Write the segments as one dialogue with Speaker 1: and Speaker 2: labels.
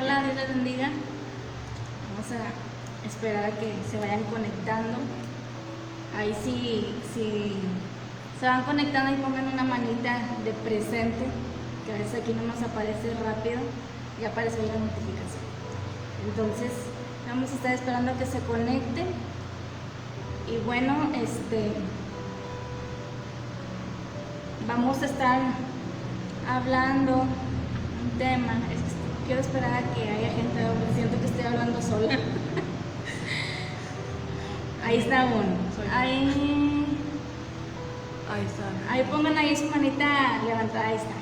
Speaker 1: Hola, Dios les bendiga. Vamos a esperar a que se vayan conectando. Ahí sí se van conectando y pongan una manita de presente, que a veces aquí no nos aparece rápido y aparece ahí la notificación. Entonces vamos a estar esperando a que se conecten. Y bueno, vamos a estar hablando un tema. Quiero esperar a que haya gente, siento que estoy hablando sola. Ahí está uno. Ahí está. Ahí pongan ahí su manita levantada, ahí está.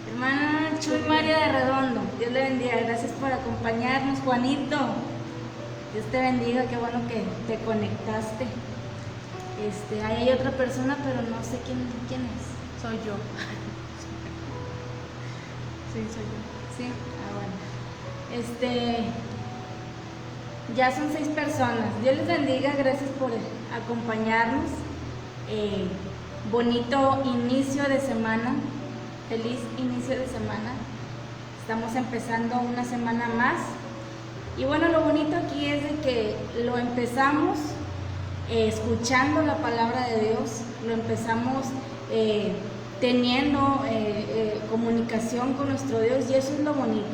Speaker 1: Hermana Chuy María de Redondo, Dios le bendiga, gracias por acompañarnos. Juanito, Dios te bendiga, qué bueno que te conectaste. Ahí hay otra persona, pero no sé quién es.
Speaker 2: Soy yo. Sí, soy yo.
Speaker 1: Sí, bueno. Ya son 6 personas. Dios les bendiga, gracias por acompañarnos. Bonito inicio de semana. Feliz inicio de semana. Estamos empezando una semana más. Y bueno, lo bonito aquí es de que lo empezamos escuchando la palabra de Dios, lo empezamos teniendo comunicación con nuestro Dios, y eso es lo bonito,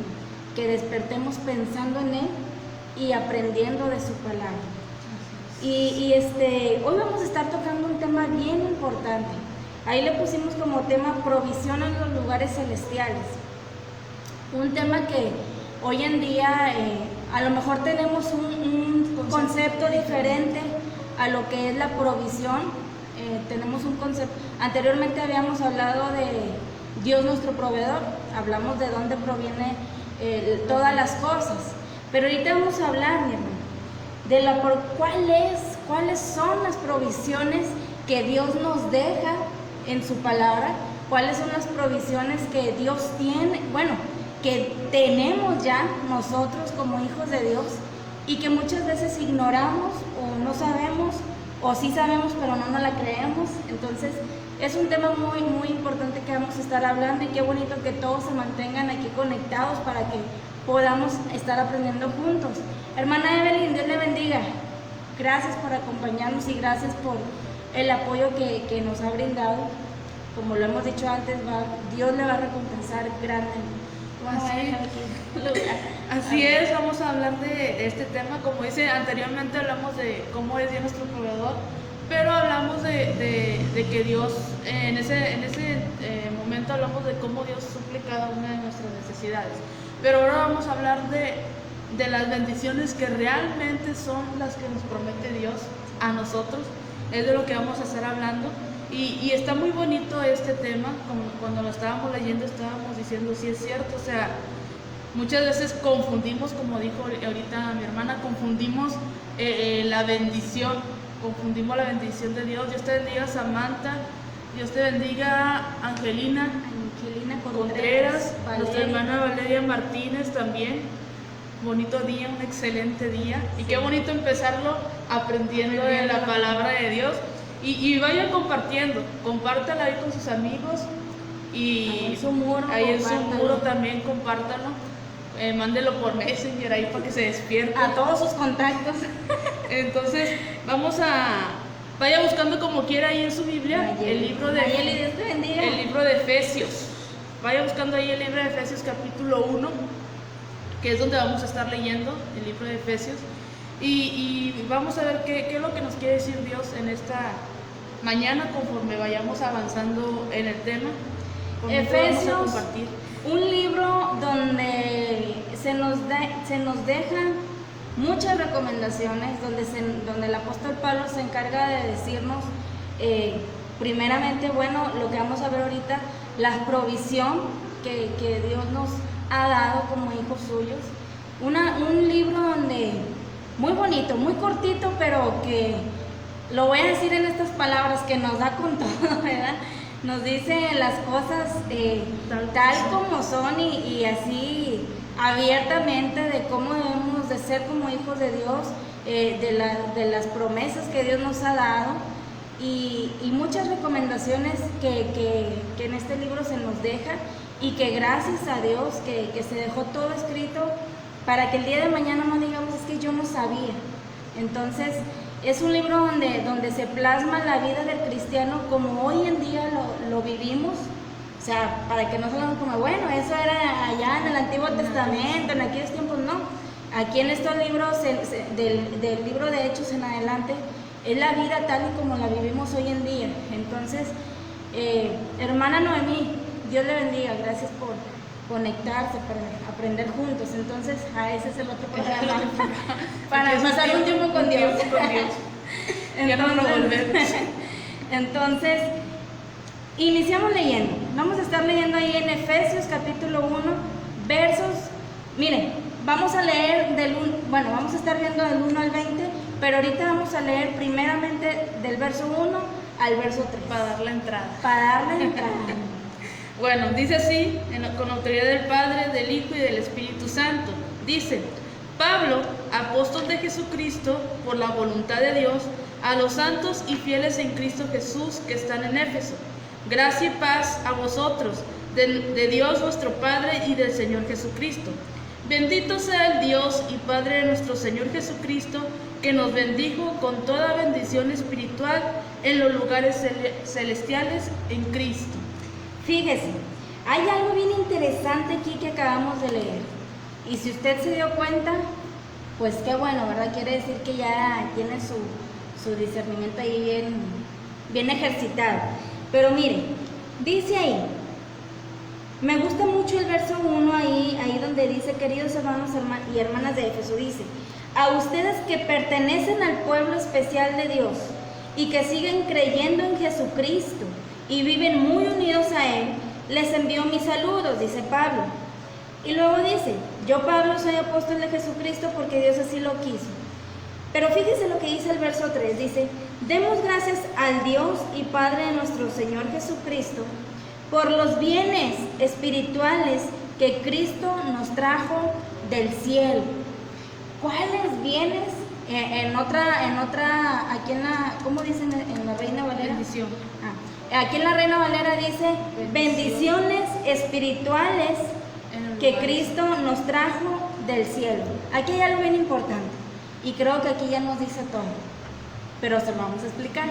Speaker 1: que despertemos pensando en Él y aprendiendo de su palabra. Y hoy vamos a estar tocando un tema bien importante. Ahí le pusimos como tema provisión en los lugares celestiales. Un tema que hoy en día a lo mejor tenemos un concepto diferente a lo que es la provisión. Tenemos un concepto. Anteriormente habíamos hablado de Dios nuestro proveedor, hablamos de dónde proviene todas las cosas. Pero ahorita vamos a hablar, mi hermano, de cuáles son las provisiones que Dios nos deja en su palabra, cuáles son las provisiones que Dios tiene, que tenemos ya nosotros como hijos de Dios, y que muchas veces ignoramos o no sabemos, o sí sabemos pero no nos la creemos. Entonces es un tema muy muy importante que vamos a estar hablando, y qué bonito que todos se mantengan aquí conectados para que podamos estar aprendiendo juntos. Hermana Evelyn, Dios le bendiga, gracias por acompañarnos y gracias por el apoyo que nos ha brindado. Como lo hemos dicho antes, Dios le va a recompensar grandemente.
Speaker 2: Así es, vamos a hablar de este tema. Como dice, anteriormente hablamos de cómo es Dios nuestro proveedor, pero hablamos de que Dios, en ese momento hablamos de cómo Dios suple cada una de nuestras necesidades. Pero ahora vamos a hablar de las bendiciones que realmente son las que nos promete Dios a nosotros. Es de lo que vamos a estar hablando. Y está muy bonito este tema. Como cuando lo estábamos leyendo estábamos diciendo, sí es cierto, o sea, muchas veces confundimos, como dijo ahorita mi hermana, confundimos la bendición de Dios. Dios te bendiga, Samantha, Dios te bendiga, Angelina Contreras, nuestra hermana Valeria Martínez también. Bonito día, un excelente día, y qué bonito empezarlo aprendiendo de la palabra de Dios. Y vayan compartiendo, compártala ahí con sus amigos, y ahí en su muro también compártalo, mándelo por Messenger ahí para que se despierte.
Speaker 1: A todos sus contactos.
Speaker 2: Entonces vaya buscando como quiera ahí en su Biblia el libro de Efesios. Vaya buscando ahí el libro de Efesios capítulo 1, que es donde vamos a estar leyendo el libro de Efesios. Y vamos a ver qué es lo que nos quiere decir Dios en esta mañana conforme vayamos avanzando en el tema.
Speaker 1: Efesios, un libro donde se nos dejan muchas recomendaciones, donde el apóstol Pablo se encarga de decirnos, primeramente, lo que vamos a ver ahorita, la provisión que Dios nos ha dado como hijos suyos. Un libro donde muy bonito, muy cortito, pero que lo voy a decir en estas palabras, que nos da con todo, ¿verdad? Nos dice las cosas tal como son, y así abiertamente de cómo debemos de ser como hijos de Dios, de las promesas que Dios nos ha dado, y muchas recomendaciones que en este libro se nos deja. y que gracias a Dios que se dejó todo escrito para que el día de mañana no digamos es que yo no sabía. Entonces es un libro donde se plasma la vida del cristiano como hoy en día lo vivimos. O sea, para que no salgamos como, bueno, eso era allá en el Antiguo Testamento, en aquellos tiempos, no. Aquí en estos libros, del libro de Hechos en adelante, es la vida tal y como la vivimos hoy en día. Entonces, hermana Noemí, Dios le bendiga, gracias por conectarse, para aprender juntos. Entonces, ese es el otro programa, para pasar un tiempo con Dios. Entonces, iniciamos leyendo. Vamos a estar leyendo ahí en Efesios capítulo 1, versos, miren, vamos a leer vamos a estar viendo del 1 al 20, pero ahorita vamos a leer primeramente del verso 1 al verso 3.
Speaker 2: Para dar la entrada. Bueno, dice así, con autoridad del Padre, del Hijo y del Espíritu Santo. Dice: Pablo, apóstol de Jesucristo, por la voluntad de Dios, a los santos y fieles en Cristo Jesús que están en Éfeso. Gracia y paz a vosotros, de Dios nuestro Padre y del Señor Jesucristo. Bendito sea el Dios y Padre de nuestro Señor Jesucristo, que nos bendijo con toda bendición espiritual en los lugares celestiales en Cristo.
Speaker 1: Fíjese, hay algo bien interesante aquí que acabamos de leer. Y si usted se dio cuenta, pues qué bueno, ¿verdad? Quiere decir que ya tiene su discernimiento ahí bien ejercitado. Pero mire, dice ahí, me gusta mucho el verso 1 ahí donde dice: queridos hermanos y hermanas de Éfeso, dice: a ustedes que pertenecen al pueblo especial de Dios y que siguen creyendo en Jesucristo y viven muy unidos a Él, les envío mis saludos, dice Pablo. Y luego dice: yo, Pablo, soy apóstol de Jesucristo porque Dios así lo quiso. Pero fíjese lo que dice el verso 3, dice: demos gracias al Dios y Padre de nuestro Señor Jesucristo por los bienes espirituales que Cristo nos trajo del cielo. ¿Cuáles bienes? En otra, aquí ¿cómo dicen en la Reina Valera?
Speaker 2: Bendición.
Speaker 1: Aquí en la Reina Valera dice bendiciones espirituales que Cristo nos trajo del cielo. Aquí hay algo bien importante y creo que aquí ya nos dice todo, pero se lo vamos a explicar.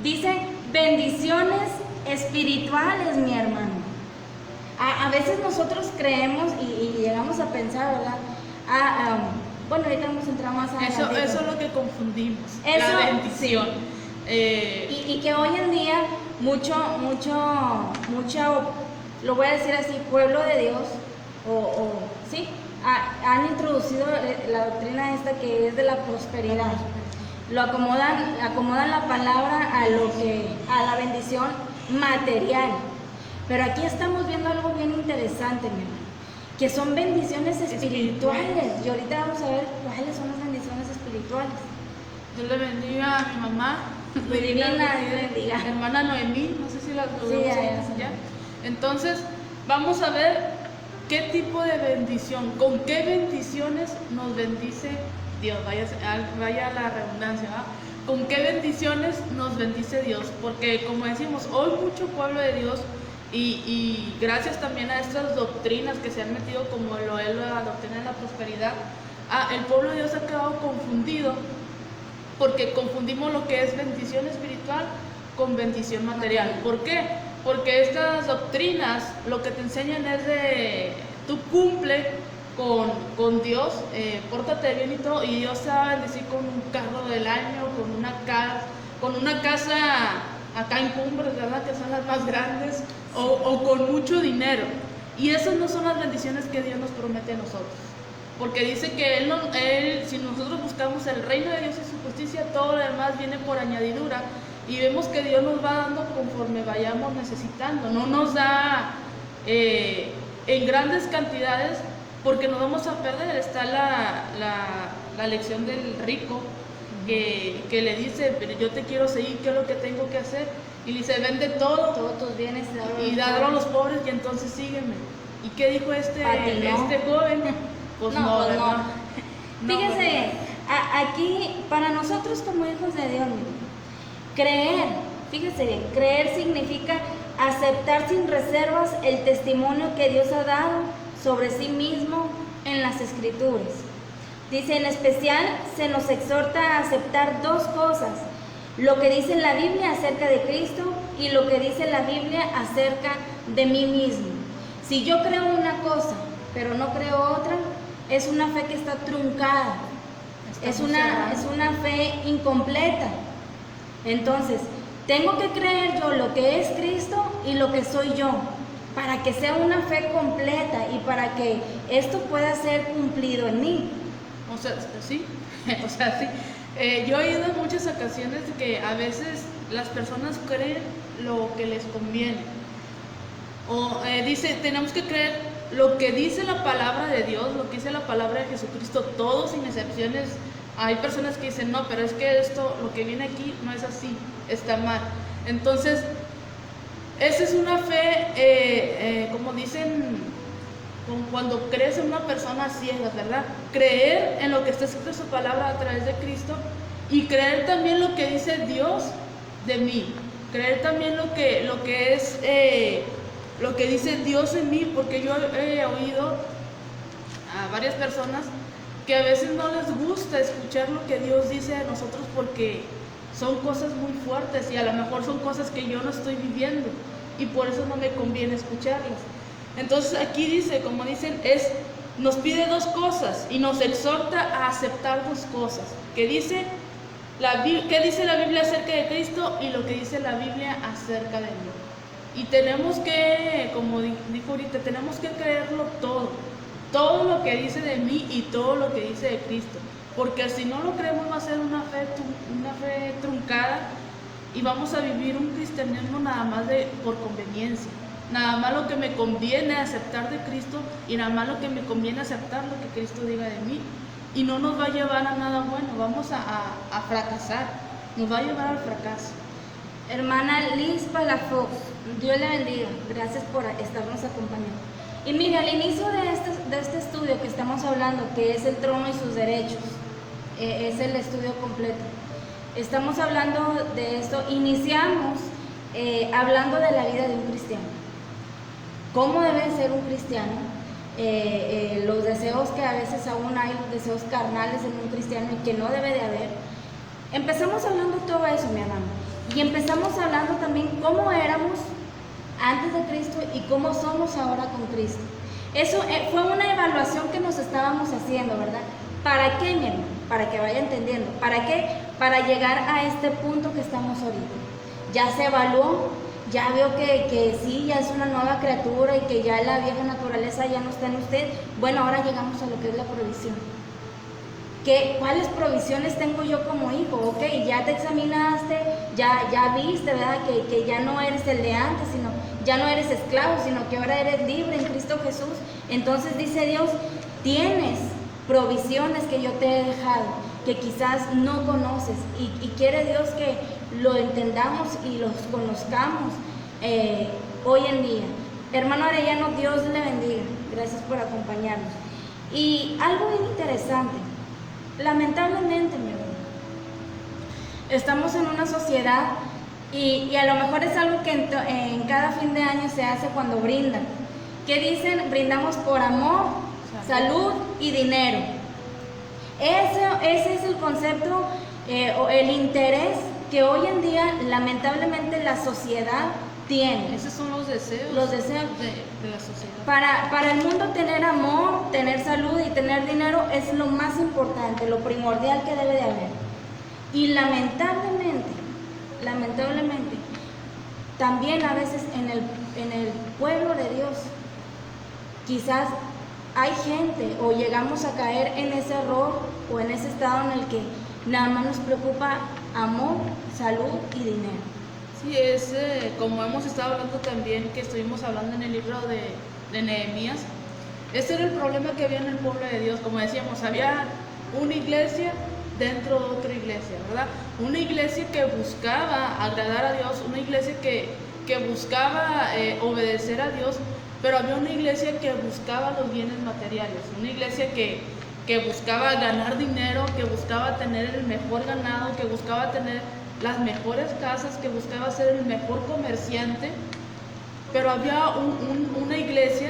Speaker 1: Dice bendiciones espirituales, mi hermano. A veces nosotros creemos y llegamos a pensar, ¿verdad? Bueno, ahorita vamos a entrar más adelante.
Speaker 2: Eso es lo que confundimos,
Speaker 1: eso,
Speaker 2: la bendición.
Speaker 1: Sí. Y que hoy en día mucho, lo voy a decir así, pueblo de Dios, sí, han introducido la doctrina esta que es de la prosperidad. Lo acomodan la palabra a la bendición material. Pero aquí estamos viendo algo bien interesante, mi hermano, que son bendiciones espirituales. Y ahorita vamos a ver cuáles son las bendiciones espirituales.
Speaker 2: Dios le bendiga a mi mamá.
Speaker 1: Divina, Dios le bendiga.
Speaker 2: Hermana Noemí, no sé si la tuvimos
Speaker 1: ya.
Speaker 2: Entonces, vamos a ver qué tipo de bendición, con qué bendiciones nos bendice Dios. Vaya la redundancia, ¿verdad? ¿Con qué bendiciones nos bendice Dios? Porque, como decimos, hoy mucho pueblo de Dios, y gracias también a estas doctrinas que se han metido, como lo es la doctrina de la prosperidad, el pueblo de Dios ha quedado confundido, porque confundimos lo que es bendición espiritual con bendición material. ¿Por qué? Porque estas doctrinas lo que te enseñan es de tú cumple con Dios, pórtate bien y todo, y Dios te va a bendecir con un carro del año, con una casa acá en Cumbres, ¿verdad? Que son las más grandes, o con mucho dinero. Y esas no son las bendiciones que Dios nos promete a nosotros. Porque dice que si nosotros buscamos el reino de Dios y su justicia, todo lo demás viene por añadidura. Y vemos que Dios nos va dando conforme vayamos necesitando. No nos da en grandes cantidades porque nos vamos a perder. Está la lección del rico que le dice: pero yo te quiero seguir, ¿qué es lo que tengo que hacer? Y le dice: vende todos tus bienes y dalo a los pobres y entonces sígueme. ¿Y qué dijo este joven? Pues no.
Speaker 1: Fíjese, aquí para nosotros como hijos de Dios, creer, fíjese bien, creer significa aceptar sin reservas el testimonio que Dios ha dado sobre sí mismo en las Escrituras. Dice, en especial se nos exhorta a aceptar dos cosas: lo que dice la Biblia acerca de Cristo y lo que dice la Biblia acerca de mí mismo. Si yo creo una cosa, pero no creo otra, es una fe que está truncada, es una fe incompleta. Entonces, tengo que creer yo lo que es Cristo y lo que soy yo, para que sea una fe completa y para que esto pueda ser cumplido en mí.
Speaker 2: O sea, sí, o sea, sí. Yo he oído en muchas ocasiones que a veces las personas creen lo que les conviene. O dice, tenemos que creer lo que dice la palabra de Dios, lo que dice la palabra de Jesucristo, todos sin excepciones. Hay personas que dicen, no, pero es que esto, lo que viene aquí, no es así, está mal. Entonces, esa es una fe, como dicen, cuando crees en una persona ciega, ¿verdad? Creer en lo que está escrito en su palabra a través de Cristo y creer también lo que dice Dios de mí. Creer también lo que es, lo que dice Dios en mí, porque yo he oído a varias personas que a veces no les gusta escuchar lo que Dios dice a nosotros porque son cosas muy fuertes y a lo mejor son cosas que yo no estoy viviendo y por eso no me conviene escucharlas. Entonces aquí dice, como dicen, nos pide dos cosas y nos exhorta a aceptar dos cosas. ¿Qué dice la Biblia acerca de Cristo y lo que dice la Biblia acerca de Dios? Y tenemos que, como dijo ahorita, tenemos que creerlo todo lo que dice de mí y todo lo que dice de Cristo, porque si no lo creemos va a ser una fe truncada y vamos a vivir un cristianismo nada más por conveniencia, nada más lo que me conviene aceptar de Cristo y nada más lo que me conviene aceptar lo que Cristo diga de mí, y no nos va a llevar a nada bueno, vamos a fracasar, nos va a llevar al fracaso.
Speaker 1: Hermana Liz Palafox, Dios le bendiga, gracias por estarnos acompañando. Y mire, al inicio de este estudio que estamos hablando, que es el trono y sus derechos, es el estudio completo. Estamos hablando de esto, iniciamos hablando de la vida de un cristiano. ¿Cómo debe ser un cristiano? Los deseos que a veces aún hay, los deseos carnales en un cristiano y que no debe de haber. Empezamos hablando todo eso, mi hermano. Y empezamos hablando también cómo éramos antes de Cristo y cómo somos ahora con Cristo. Eso fue una evaluación que nos estábamos haciendo, ¿verdad? ¿Para qué, mi hermano? Para que vaya entendiendo. ¿Para qué? Para llegar a este punto que estamos ahorita. Ya se evaluó, ya veo que sí, ya es una nueva criatura y que ya la vieja naturaleza ya no está en usted. Bueno, ahora llegamos a lo que es la provisión. ¿Cuáles provisiones tengo yo como hijo? Ok, ya te examinaste, ya viste, ¿verdad? Que ya no eres el de antes, sino ya no eres esclavo, sino que ahora eres libre en Cristo Jesús. Entonces dice Dios, tienes provisiones que yo te he dejado, que quizás no conoces, y quiere Dios que lo entendamos y los conozcamos hoy en día. Hermano Arellano, Dios le bendiga, gracias por acompañarnos. Y algo bien interesante, lamentablemente, mi hermano, estamos en una sociedad y a lo mejor es algo que en cada fin de año se hace cuando brindan. ¿Qué dicen? Brindamos por amor, salud y dinero. Ese es el concepto o el interés que hoy en día lamentablemente la sociedad tiene.
Speaker 2: Esos son los deseos.
Speaker 1: Los deseos
Speaker 2: de la sociedad.
Speaker 1: Para el mundo, tener amor, tener salud y tener dinero es lo más importante, lo primordial que debe de haber. Y lamentablemente, también a veces en el pueblo de Dios, quizás hay gente o llegamos a caer en ese error o en ese estado en el que nada más nos preocupa amor, salud y dinero.
Speaker 2: Sí, es como hemos estado hablando también, que estuvimos hablando en el libro de Nehemías. Ese era el problema que había en el pueblo de Dios. Como decíamos, había una iglesia dentro de otra iglesia, ¿verdad? Una iglesia que buscaba agradar a Dios, una iglesia que buscaba obedecer a Dios, pero había una iglesia que buscaba los bienes materiales, una iglesia que buscaba ganar dinero, que buscaba tener el mejor ganado, que buscaba tener las mejores casas, que buscaba ser el mejor comerciante, pero había una iglesia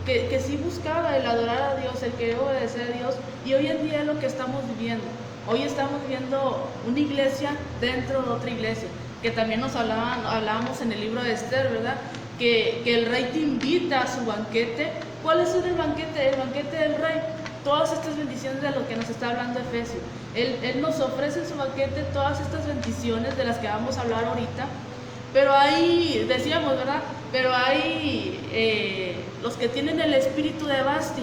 Speaker 2: que sí buscaba el adorar a Dios, el querer obedecer a Dios, y hoy en día es lo que estamos viviendo. Hoy estamos viendo una iglesia dentro de otra iglesia, que también nos hablábamos en el libro de Esther, ¿verdad? Que el rey te invita a su banquete. ¿Cuál es el banquete? El banquete del rey. Todas estas bendiciones de lo que nos está hablando Efesios. Él nos ofrece en su banquete todas estas bendiciones de las que vamos a hablar ahorita. Pero ahí, decíamos, ¿verdad? Pero hay los que tienen el espíritu de Basti,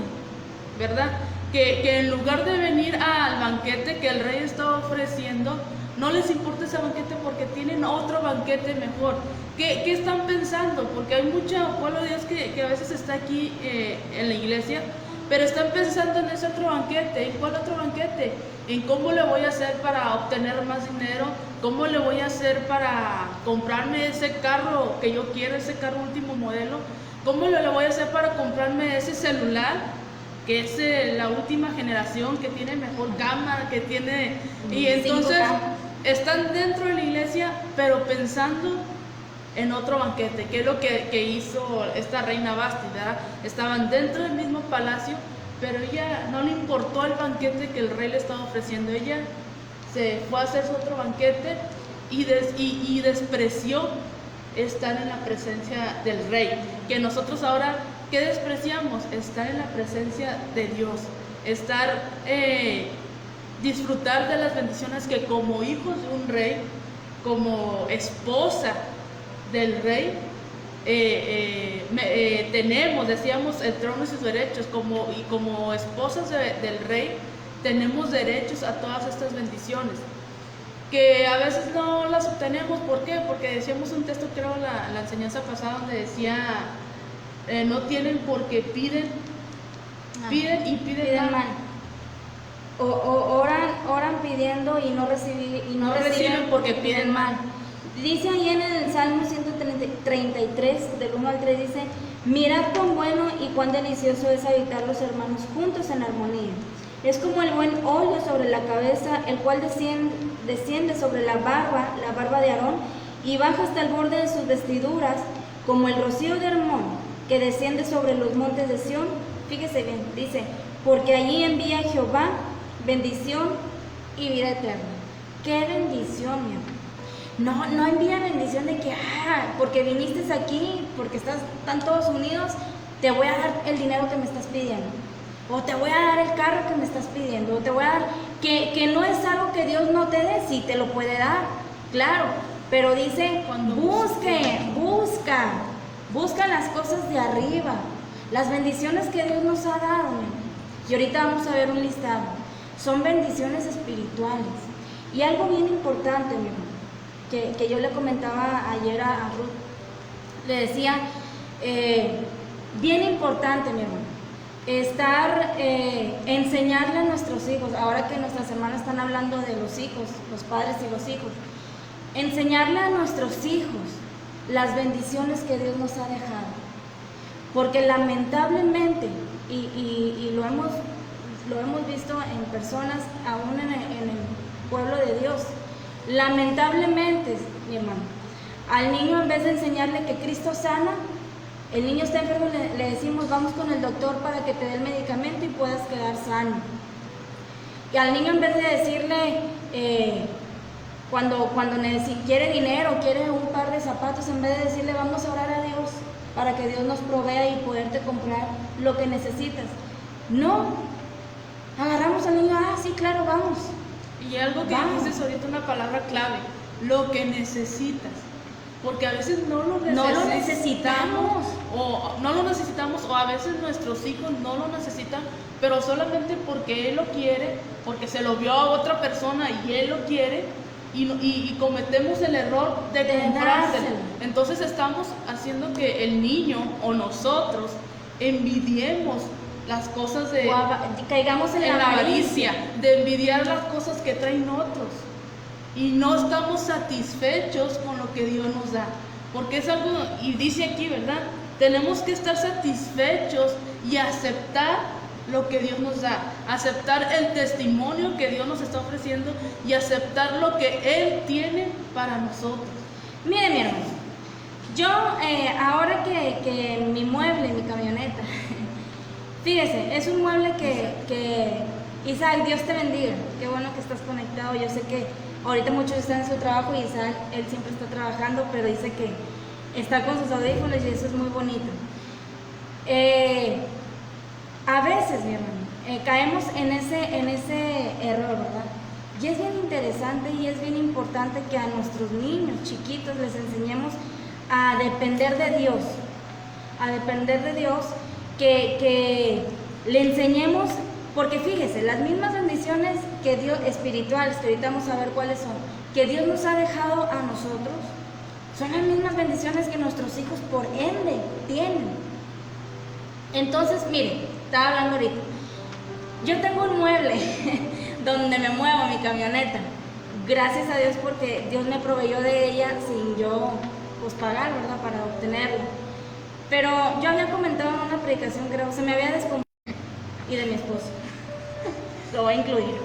Speaker 2: ¿verdad? Que en lugar de venir al banquete que el rey está ofreciendo, no les importa ese banquete porque tienen otro banquete mejor. ¿Qué están pensando? Porque hay mucho pueblo de Dios que a veces está aquí en la iglesia, pero están pensando en ese otro banquete. ¿En cuál otro banquete? En cómo le voy a hacer para obtener más dinero, cómo le voy a hacer para comprarme ese carro que yo quiero, ese carro último modelo, cómo le voy a hacer para comprarme ese celular que es la última generación, que tiene mejor cámara, que tiene... Y entonces están dentro de la iglesia, pero pensando en otro banquete, que es lo que hizo esta reina Basti, ¿verdad? Estaban dentro del mismo palacio, pero ella no le importó el banquete que el rey le estaba ofreciendo. Ella se fue a hacer su otro banquete y despreció estar en la presencia del rey. Que nosotros ahora, ¿qué despreciamos? Estar en la presencia de Dios, disfrutar de las bendiciones que como hijos de un rey, como esposa del rey, tenemos, decíamos, el trono y sus derechos, y como esposas del rey, tenemos derechos a todas estas bendiciones, que a veces no las obtenemos. ¿Por qué? Porque decíamos un texto, creo, la enseñanza pasada, donde decía, no tienen porque piden
Speaker 1: mal. Oran pidiendo y no reciben porque piden mal. Dice ahí en el Salmo 133, del 1 al 3, dice: mirad cuán bueno y cuán delicioso es habitar los hermanos juntos en armonía. Es como el buen óleo sobre la cabeza, el cual desciende sobre la barba de Aarón, y baja hasta el borde de sus vestiduras, como el rocío de Hermón, que desciende sobre los montes de Sión. Fíjese bien, dice: porque allí envía Jehová bendición y vida eterna. ¡Qué bendición, mi amor! No envía bendición de que, porque viniste aquí, porque están todos unidos, te voy a dar el dinero que me estás pidiendo, o te voy a dar el carro que me estás pidiendo, o te voy a dar, que no es algo que Dios no te dé. Sí te lo puede dar, claro, pero dice, busca las cosas de arriba, las bendiciones que Dios nos ha dado, mi amor. Y ahorita vamos a ver un listado, son bendiciones espirituales. Y algo bien importante, mi amor, que yo le comentaba ayer a Ruth, le decía, bien importante, mi amor, enseñarle a nuestros hijos, ahora que nuestras hermanas están hablando de los hijos, los padres y los hijos, enseñarle a nuestros hijos las bendiciones que Dios nos ha dejado, porque lamentablemente, y lo hemos visto en personas, aún en el pueblo de Dios, lamentablemente, mi hermano, al niño, en vez de enseñarle que Cristo sana, el niño está enfermo, le decimos, vamos con el doctor para que te dé el medicamento y puedas quedar sano. Y al niño, en vez de decirle, cuando quiere dinero, quiere un par de zapatos, en vez de decirle, vamos a orar a Dios para que Dios nos provea y poderte comprar lo que necesitas, no, agarramos al niño, sí, claro, vamos.
Speaker 2: Y algo que dices ahorita, una palabra clave, lo que necesitas, porque a veces no lo necesitamos, o a veces nuestros hijos no lo necesitan, pero solamente porque él lo quiere, porque se lo vio a otra persona y él lo quiere, y cometemos el error de comprárselo. Entonces estamos haciendo que el niño o nosotros envidiemos las cosas
Speaker 1: caigamos en la
Speaker 2: avaricia, de envidiar las cosas que traen otros, y no estamos satisfechos con lo que Dios nos da, porque es algo, y dice aquí, ¿verdad? Tenemos que estar satisfechos y aceptar lo que Dios nos da, aceptar el testimonio que Dios nos está ofreciendo y aceptar lo que Él tiene para nosotros.
Speaker 1: Mire, mi hermano, Yo, ahora que mi mueble, mi camioneta, fíjese, es un mueble que Isaac, Dios te bendiga, qué bueno que estás conectado. Yo sé que ahorita muchos están en su trabajo y Isaac, él siempre está trabajando, pero dice que está con sus audífonos y eso es muy bonito. A veces, mi hermano, caemos en ese error, ¿verdad? Y es bien interesante y es bien importante que a nuestros niños chiquitos les enseñemos a depender de Dios, que le enseñemos, porque fíjese, las mismas bendiciones que Dios, espirituales, que ahorita vamos a ver cuáles son, que Dios nos ha dejado a nosotros, son las mismas bendiciones que nuestros hijos por ende tienen. Entonces, mire, estaba hablando ahorita, yo tengo un mueble donde me muevo mi camioneta, gracias a Dios porque Dios me proveyó de ella sin yo pues pagar, ¿verdad?, para obtenerla. Pero yo había comentado en una predicación, creo, se me había descompuesto, y de mi esposo, lo voy a incluir.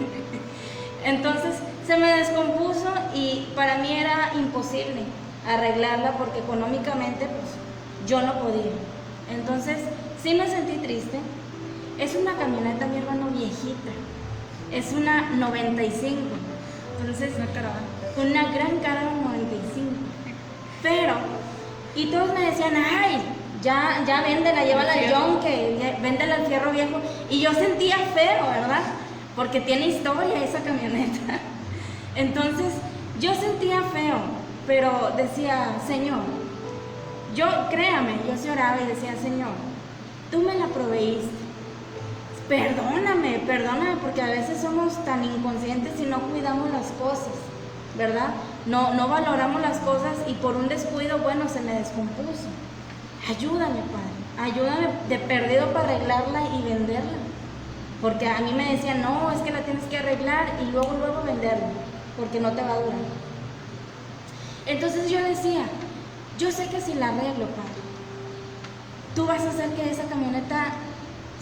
Speaker 1: Entonces se me descompuso y para mí era imposible arreglarla porque económicamente pues yo no podía. Entonces sí me sentí triste. Es una camioneta, mi hermano, viejita, es una 95, entonces una gran Caravana 95. Pero, y todos me decían, ay, ya véndela, llévala al yonque, véndela al fierro viejo. Y yo sentía feo, ¿verdad? Porque tiene historia esa camioneta. Entonces, yo sentía feo, pero decía, Señor, créame, yo sí oraba y decía, Señor, tú me la proveíste. Perdóname, porque a veces somos tan inconscientes y no cuidamos las cosas, ¿verdad? No valoramos las cosas y por un descuido, bueno, se me descompuso. Ayúdame, Padre, ayúdame de perdido para arreglarla y venderla. Porque a mí me decían, no, es que la tienes que arreglar y luego venderla, porque no te va a durar. Entonces yo decía, yo sé que si la arreglo, Padre, tú vas a hacer que esa camioneta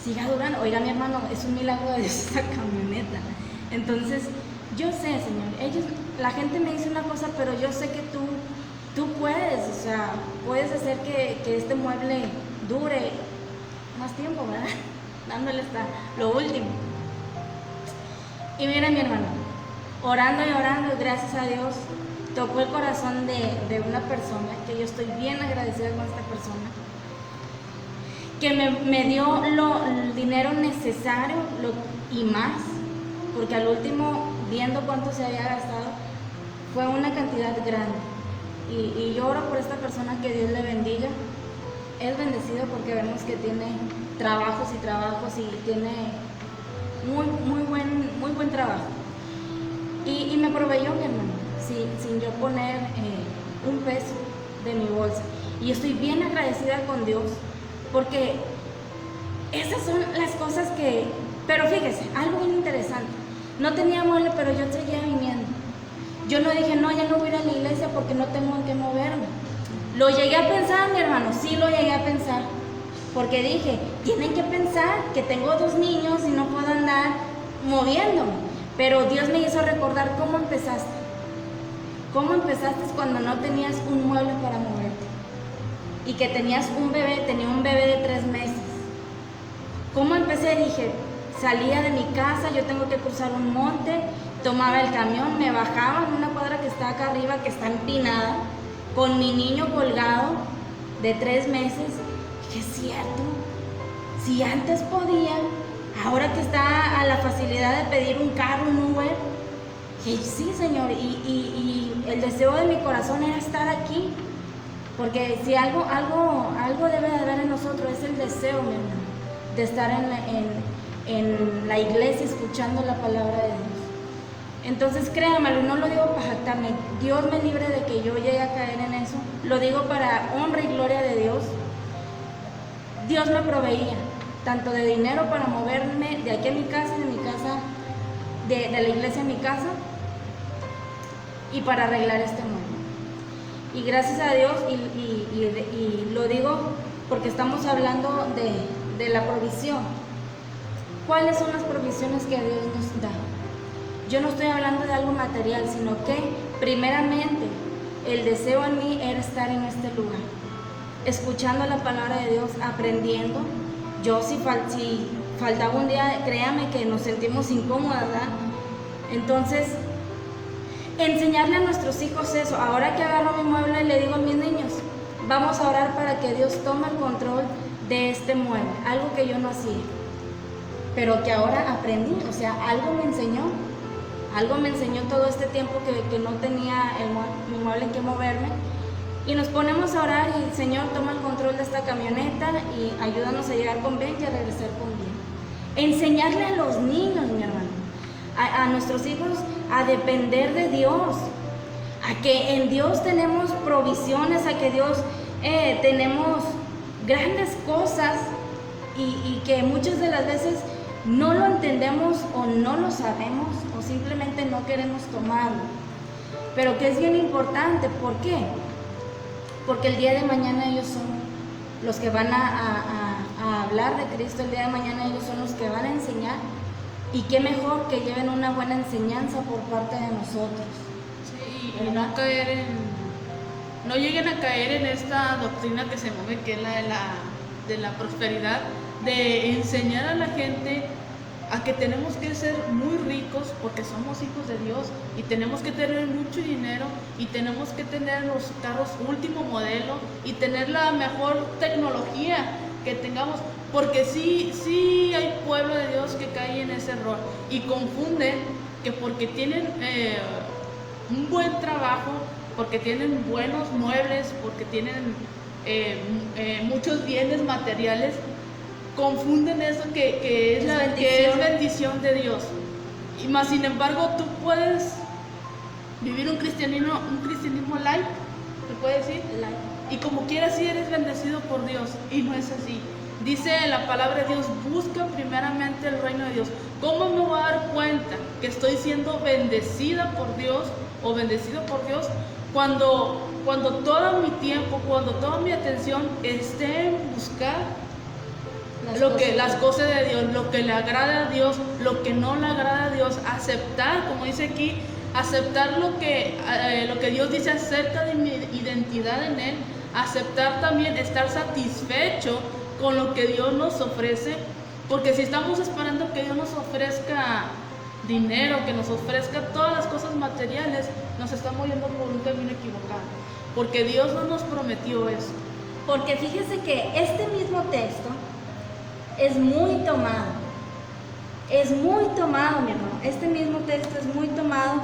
Speaker 1: siga durando. Oiga, mi hermano, es un milagro de Dios esa camioneta. Entonces, yo sé, Señor, la gente me dice una cosa, pero yo sé que tú puedes, o sea, puedes hacer que este mueble dure más tiempo, ¿verdad? Dándole hasta lo último. Y mira, mi hermano, orando y orando, gracias a Dios, tocó el corazón de una persona, que yo estoy bien agradecida con esta persona, que me dio el dinero necesario y más, porque al último, viendo cuánto se había gastado, fue una cantidad grande. Y yo oro por esta persona, que Dios le bendiga. Es bendecido porque vemos que tiene trabajos y tiene muy buen trabajo. Y me proveyó, mi hermano, sin yo poner un peso de mi bolsa. Y yo estoy bien agradecida con Dios, porque esas son las cosas que... Pero fíjese, algo bien interesante. No tenía mueble, pero yo seguía viniendo. Yo no dije, no, ya no voy a ir a la iglesia porque no tengo en qué moverme. Lo llegué a pensar, mi hermano, sí lo llegué a pensar. Porque dije, tienen que pensar que tengo 2 niños y no puedo andar moviéndome. Pero Dios me hizo recordar cómo empezaste. ¿Cómo empezaste cuando no tenías un mueble para moverte? Y que tenías tenía un bebé de 3 meses. ¿Cómo empecé? Dije, salía de mi casa, yo tengo que cruzar un monte, tomaba el camión, me bajaba en una cuadra que está acá arriba, que está empinada, con mi niño colgado de 3 meses. Dije, es cierto, si antes podía, ahora que está a la facilidad de pedir un carro, un Uber, dije, sí, Señor, y el deseo de mi corazón era estar aquí, porque si algo debe de haber en nosotros, es el deseo, mi hermano, de estar en la iglesia escuchando la palabra de Dios. Entonces créanmelo, no lo digo para jactarme, Dios me libre de que yo llegue a caer en eso, lo digo para honra y gloria de Dios. Dios me proveía tanto de dinero para moverme de aquí a mi casa, de mi casa, de la iglesia a mi casa, y para arreglar este mueble. Y gracias a Dios, y lo digo porque estamos hablando de la provisión. ¿Cuáles son las provisiones que Dios nos da? Yo no estoy hablando de algo material, sino que primeramente el deseo en mí era estar en este lugar. escuchando la palabra de Dios, aprendiendo. Yo si faltaba un día, créame que nos sentimos incómodas, ¿verdad? Entonces, enseñarle a nuestros hijos eso. Ahora que agarro mi mueble, le digo a mis niños, vamos a orar para que Dios tome el control de este mueble, algo que yo no hacía, pero que ahora aprendí, o sea, algo me enseñó todo este tiempo que no tenía mi mueble en que moverme, y nos ponemos a orar y Señor, toma el control de esta camioneta y ayúdanos a llegar con bien y a regresar con bien. Enseñarle a los niños, mi hermano, a nuestros hijos a depender de Dios, a que en Dios tenemos provisiones, a que Dios tenemos grandes cosas y que muchas de las veces no lo entendemos o no lo sabemos o simplemente no queremos tomarlo, pero que es bien importante. ¿Por qué? Porque el día de mañana ellos son los que van a hablar de Cristo, el día de mañana ellos son los que van a enseñar, y qué mejor que lleven una buena enseñanza por parte de nosotros.
Speaker 2: Sí, y no lleguen a caer en esta doctrina que se mueve, que es de la prosperidad, de enseñar a la gente a que tenemos que ser muy ricos porque somos hijos de Dios y tenemos que tener mucho dinero y tenemos que tener los carros último modelo y tener la mejor tecnología que tengamos, porque sí hay pueblo de Dios que cae en ese error y confunden que porque tienen un buen trabajo, porque tienen buenos muebles, porque tienen muchos bienes materiales, confunden eso que es bendición de Dios. Y más sin embargo, tú puedes vivir un cristianismo light, ¿te puede decir?
Speaker 1: Light.
Speaker 2: Y como quieras, sí eres bendecido por Dios, y no es así. Dice la palabra de Dios, busca primeramente el reino de Dios. ¿Cómo me voy a dar cuenta que estoy siendo bendecida por Dios o bendecido por Dios? Cuando todo mi tiempo, cuando toda mi atención esté en buscar las cosas de Dios, lo que le agrada a Dios, lo que no le agrada a Dios, aceptar, como dice aquí, aceptar lo que Dios dice acerca de mi identidad en Él, aceptar también estar satisfecho con lo que Dios nos ofrece, porque si estamos esperando que Dios nos ofrezca dinero, que nos ofrezca todas las cosas materiales, nos estamos yendo por un camino equivocado, porque Dios no nos prometió eso.
Speaker 1: Porque fíjese que este mismo texto es muy tomado, mi hermano. Este mismo texto es muy tomado,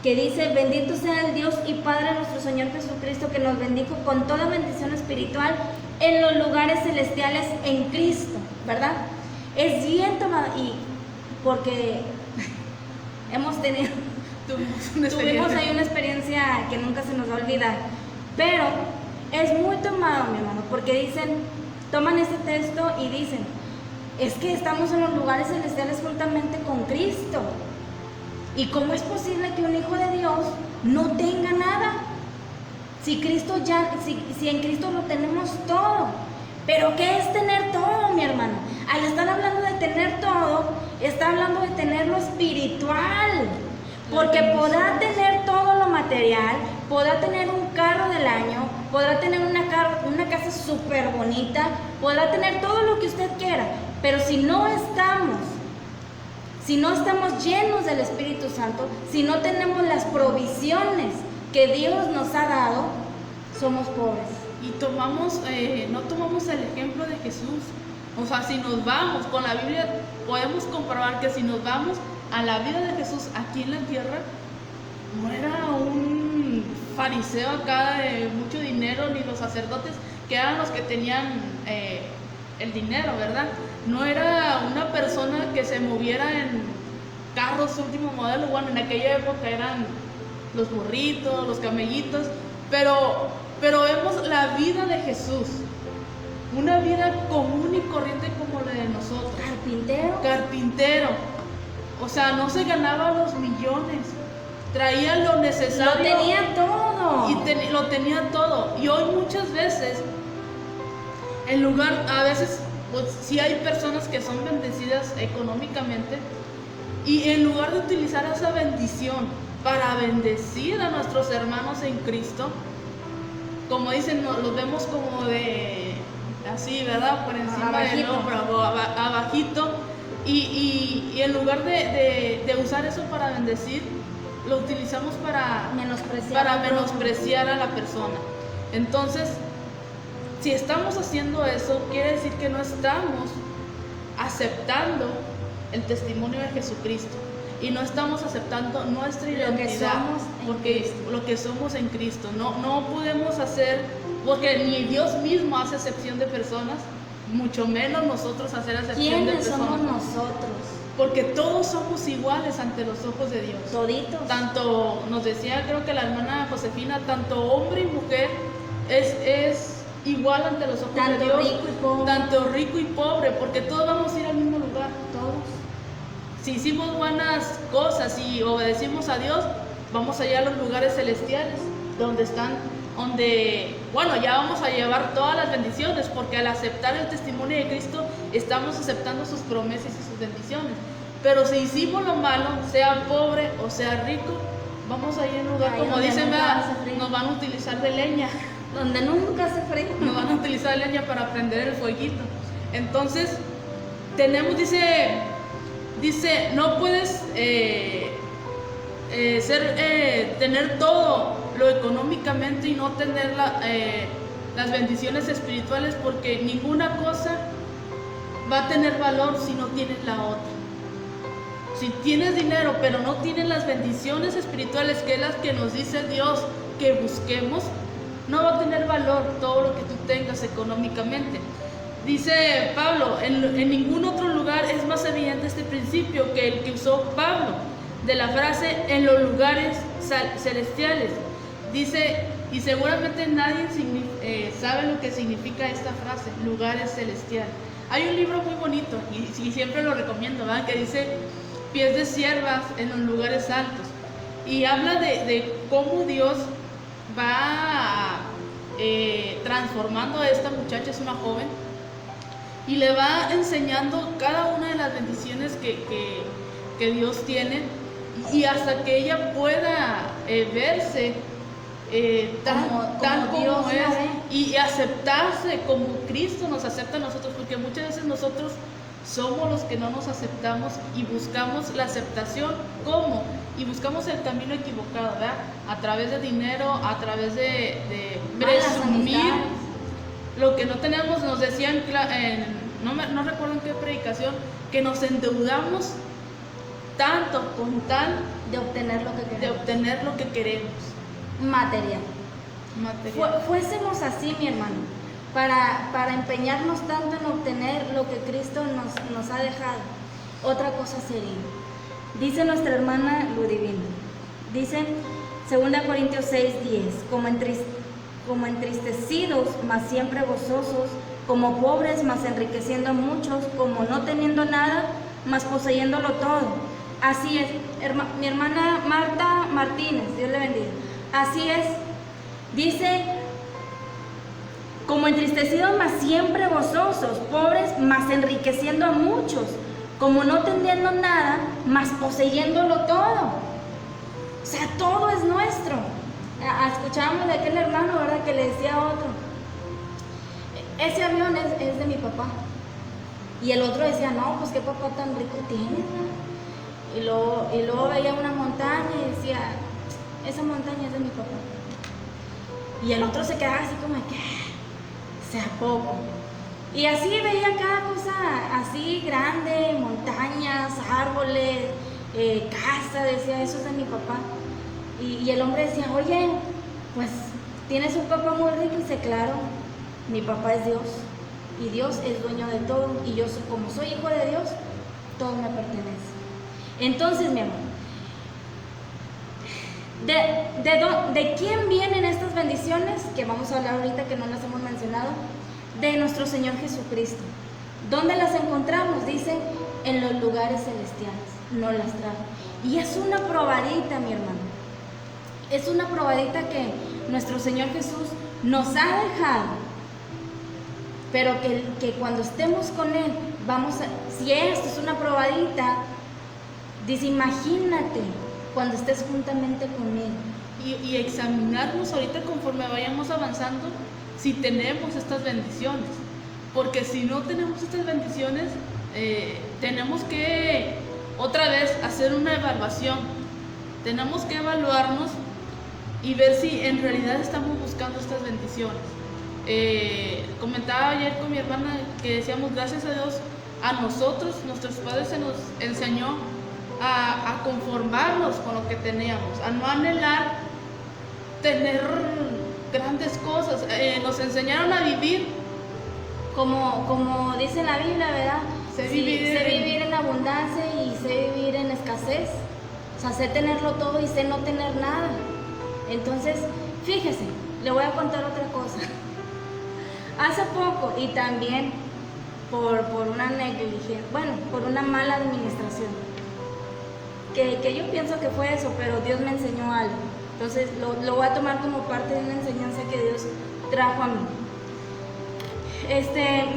Speaker 1: que dice, bendito sea el Dios y Padre nuestro Señor Jesucristo, que nos bendijo con toda bendición espiritual en los lugares celestiales en Cristo, ¿verdad? Es bien tomado, y porque tuvimos ahí una experiencia que nunca se nos va a olvidar, pero es muy tomado, mi hermano, porque toman este texto y dicen, es que estamos en los lugares celestiales juntamente con Cristo. ¿Y cómo es posible que un hijo de Dios no tenga nada? Si en Cristo lo tenemos todo. Pero ¿qué es tener todo, mi hermano? Al estar hablando de tener todo, está hablando de tener lo espiritual. Porque podrá tener todo lo material, podrá tener un carro del año, podrá tener una casa súper bonita, podrá tener todo lo que usted quiera, pero si no estamos llenos del Espíritu Santo, si no tenemos las provisiones que Dios nos ha dado, somos pobres.
Speaker 2: Y no tomamos el ejemplo de Jesús. O sea, si nos vamos con la Biblia, podemos comprobar que si nos vamos a la vida de Jesús aquí en la tierra, no era un fariseo acá de mucho dinero, ni los sacerdotes que eran los que tenían el dinero, ¿verdad? No era una persona que se moviera en carros último modelo. Bueno, en aquella época eran los burritos, los camellitos, pero vemos la vida de Jesús, una vida común y corriente como la de nosotros. Carpintero. O sea, no se ganaba los millones, traía lo necesario.
Speaker 1: Lo tenía todo.
Speaker 2: Y lo tenía todo. Y hoy muchas veces, a veces, pues sí hay personas que son bendecidas económicamente, y en lugar de utilizar esa bendición para bendecir a nuestros hermanos en Cristo, como dicen, los vemos como de así, ¿verdad? Por encima del hombro, abajito. Y en lugar de usar eso para bendecir, lo utilizamos para menospreciar a la persona. Entonces, si estamos haciendo eso, quiere decir que no estamos aceptando el testimonio de Jesucristo y no estamos aceptando nuestra identidad, porque lo que somos en Cristo. No podemos hacer, porque ni Dios mismo hace excepción de personas, mucho menos nosotros hacer excepción de personas.
Speaker 1: ¿Quiénes somos nosotros?
Speaker 2: Porque todos somos iguales ante los ojos de Dios.
Speaker 1: Toditos.
Speaker 2: Tanto, nos decía creo que la hermana Josefina, tanto hombre y mujer es igual ante los ojos de Dios. Tanto rico y pobre, porque todos vamos a ir al mismo lugar.
Speaker 1: Todos.
Speaker 2: Si hicimos buenas cosas y obedecimos a Dios, vamos allá a los lugares celestiales, bueno, ya vamos a llevar todas las bendiciones, porque al aceptar el testimonio de Cristo, estamos aceptando sus promesas y sus bendiciones. Pero si hicimos lo malo, sea pobre o sea rico, vamos a ir a un lugar, como dicen, nos van a utilizar de leña.
Speaker 1: Donde nunca se frío.
Speaker 2: Nos van a utilizar de leña para prender el fueguito. Entonces, dice, no puedes tener todo lo económicamente y no tener las bendiciones espirituales, porque ninguna cosa va a tener valor si no tienes la otra. Si tienes dinero pero no tienes las bendiciones espirituales, que es las que nos dice Dios que busquemos, no va a tener valor todo lo que tú tengas económicamente. Dice Pablo, en ningún otro lugar es más evidente este principio que el que usó Pablo, de la frase en los lugares celestiales. Dice, y seguramente nadie sabe lo que significa esta frase, lugares celestiales. Hay un libro muy bonito, y siempre lo recomiendo, ¿verdad? Que dice pies de siervas en los lugares altos. Y habla de cómo Dios va transformando a esta muchacha, es una joven, y le va enseñando cada una de las bendiciones que Dios tiene, y hasta que ella pueda verse tal como
Speaker 1: Dios
Speaker 2: es, y aceptarse como Cristo nos acepta a nosotros, porque muchas veces nosotros somos los que no nos aceptamos y buscamos la aceptación. ¿Cómo? Y buscamos el camino equivocado, ¿verdad? A través de dinero, a través de presumir lo que no tenemos. Nos decían, no recuerdo en qué predicación, que nos endeudamos tanto con tal
Speaker 1: de obtener lo que queremos. Material. Fuésemos así, mi hermano, para empeñarnos tanto en obtener lo que Cristo nos ha dejado. Otra cosa sería, dice nuestra hermana Ludivina, dice 2 Corintios 6:10, como entristecidos, mas siempre gozosos, como pobres, mas enriqueciendo a muchos, como no teniendo nada, mas poseyéndolo todo. Así es, mi hermana Marta Martínez, Dios le bendiga. Así es, dice, como entristecidos, mas siempre gozosos, pobres, mas enriqueciendo a muchos, como no teniendo nada, mas poseyéndolo todo. O sea, todo es nuestro. Escuchábamos de aquel hermano, ¿verdad?, que le decía a otro, ese avión es de mi papá. Y el otro decía, no, pues qué papá tan rico tiene, ¿no? Y luego veía una montaña y decía, esa montaña es de mi papá. Y el otro se quedaba así como que, sea poco. Y así veía cada cosa así grande, montañas, árboles, casa, decía, eso es de mi papá. Y el hombre decía, oye, pues tienes un papá muy rico. Y dice, claro, mi papá es Dios. Y Dios es dueño de todo. Y yo, como soy hijo de Dios, todo me pertenece. Entonces, mi amor, ¿de quién vienen estas bendiciones? Que vamos a hablar ahorita, que no las hemos mencionado. De nuestro Señor Jesucristo. ¿Dónde las encontramos? Dice, en los lugares celestiales. No las trajo. Y es una probadita, mi hermano. Es una probadita que nuestro Señor Jesús nos ha dejado. Pero que cuando estemos con Él, si esto es una probadita, dice, imagínate cuando estés juntamente con Él,
Speaker 2: y examinarnos ahorita conforme vayamos avanzando si tenemos estas bendiciones. Porque si no tenemos estas bendiciones, tenemos que otra vez hacer una evaluación. Tenemos que evaluarnos y ver si en realidad estamos buscando estas bendiciones. Comentaba ayer con mi hermana que decíamos, gracias a Dios, a nosotros, nuestros padres se nos enseñó a conformarnos con lo que teníamos, a no anhelar tener grandes cosas. Nos enseñaron a vivir
Speaker 1: como dice la Biblia, ¿verdad?
Speaker 2: Sé
Speaker 1: Sí,
Speaker 2: vivir
Speaker 1: sé
Speaker 2: en-
Speaker 1: vivir en abundancia y sé vivir en escasez. O sea, sé tenerlo todo y sé no tener nada. Entonces, fíjese, le voy a contar otra cosa. Hace poco, y también por una negligencia, bueno, por una mala administración, que yo pienso que fue eso, pero Dios me enseñó algo. Entonces, lo voy a tomar como parte de una enseñanza que Dios trajo a mí.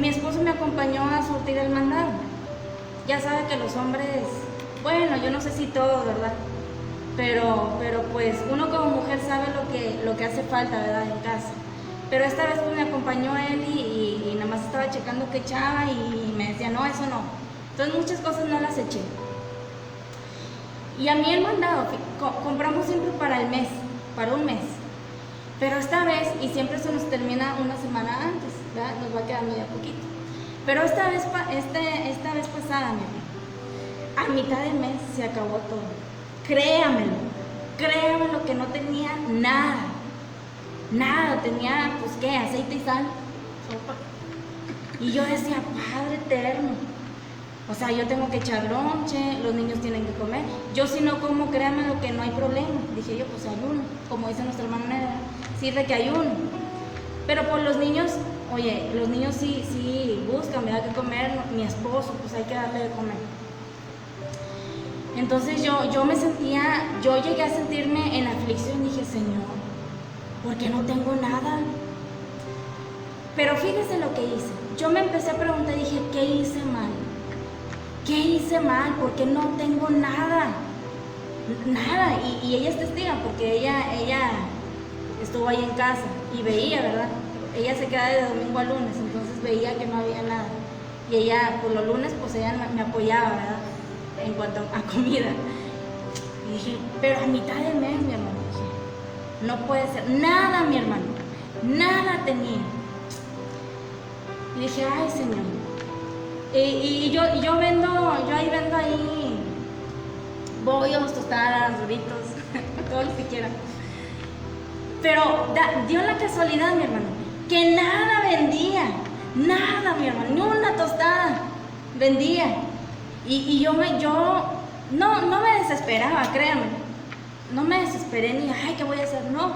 Speaker 1: Mi esposo me acompañó a surtir el mandado. Ya sabe que los hombres, bueno, yo no sé si todo, ¿verdad? Pero pues uno como mujer sabe lo que hace falta, ¿verdad? En casa. Pero esta vez pues me acompañó él y nada más estaba checando qué echaba y me decía, no, eso no. Entonces muchas cosas no las eché. Y a mí el mandado, compramos siempre para el mes, para un mes. Pero esta vez, y siempre se nos termina una semana antes, ¿verdad? Nos va quedando ya poquito. Pero esta vez pasada, mi amor, a mitad de mes se acabó todo. Créamelo que no tenía nada. Nada, tenía, pues qué, aceite y sal, sopa. Y yo decía, Padre eterno, o sea, yo tengo que echar lonche, los niños tienen que comer. Yo si no como, créanmelo que no hay problema. Dije yo, pues ayuno, como dice nuestra hermana Negra, sirve que ayuno. Pero por los niños, oye, los niños sí buscan, ¿verdad? Que comer, mi esposo, pues hay que darle de comer. Entonces yo llegué a sentirme en aflicción, dije, Señor, ¿por qué no tengo nada? Pero fíjese lo que hice. Yo me empecé a preguntar, dije, ¿qué hice mal? ¿Qué hice mal? ¿Por qué no tengo nada? Nada. Y ella es testiga porque ella estuvo ahí en casa y veía, ¿verdad? Ella se queda de domingo a lunes, entonces veía que no había nada. Y ella, por los lunes, pues ella me apoyaba, ¿verdad? En cuanto a comida. Y dije, pero a mitad de mes, mi hermano, dije, no puede ser. Nada, mi hermano. Nada tenía. Y dije, ay, Señor. Y yo ahí vendo ahí bollos, tostadas, doritos, todo lo que quieran. Pero dio la casualidad, mi hermano, que nada vendía, nada, mi hermano, ni una tostada vendía. Y yo no me desesperaba, créanme, no me desesperé ni, ay, ¿qué voy a hacer? No,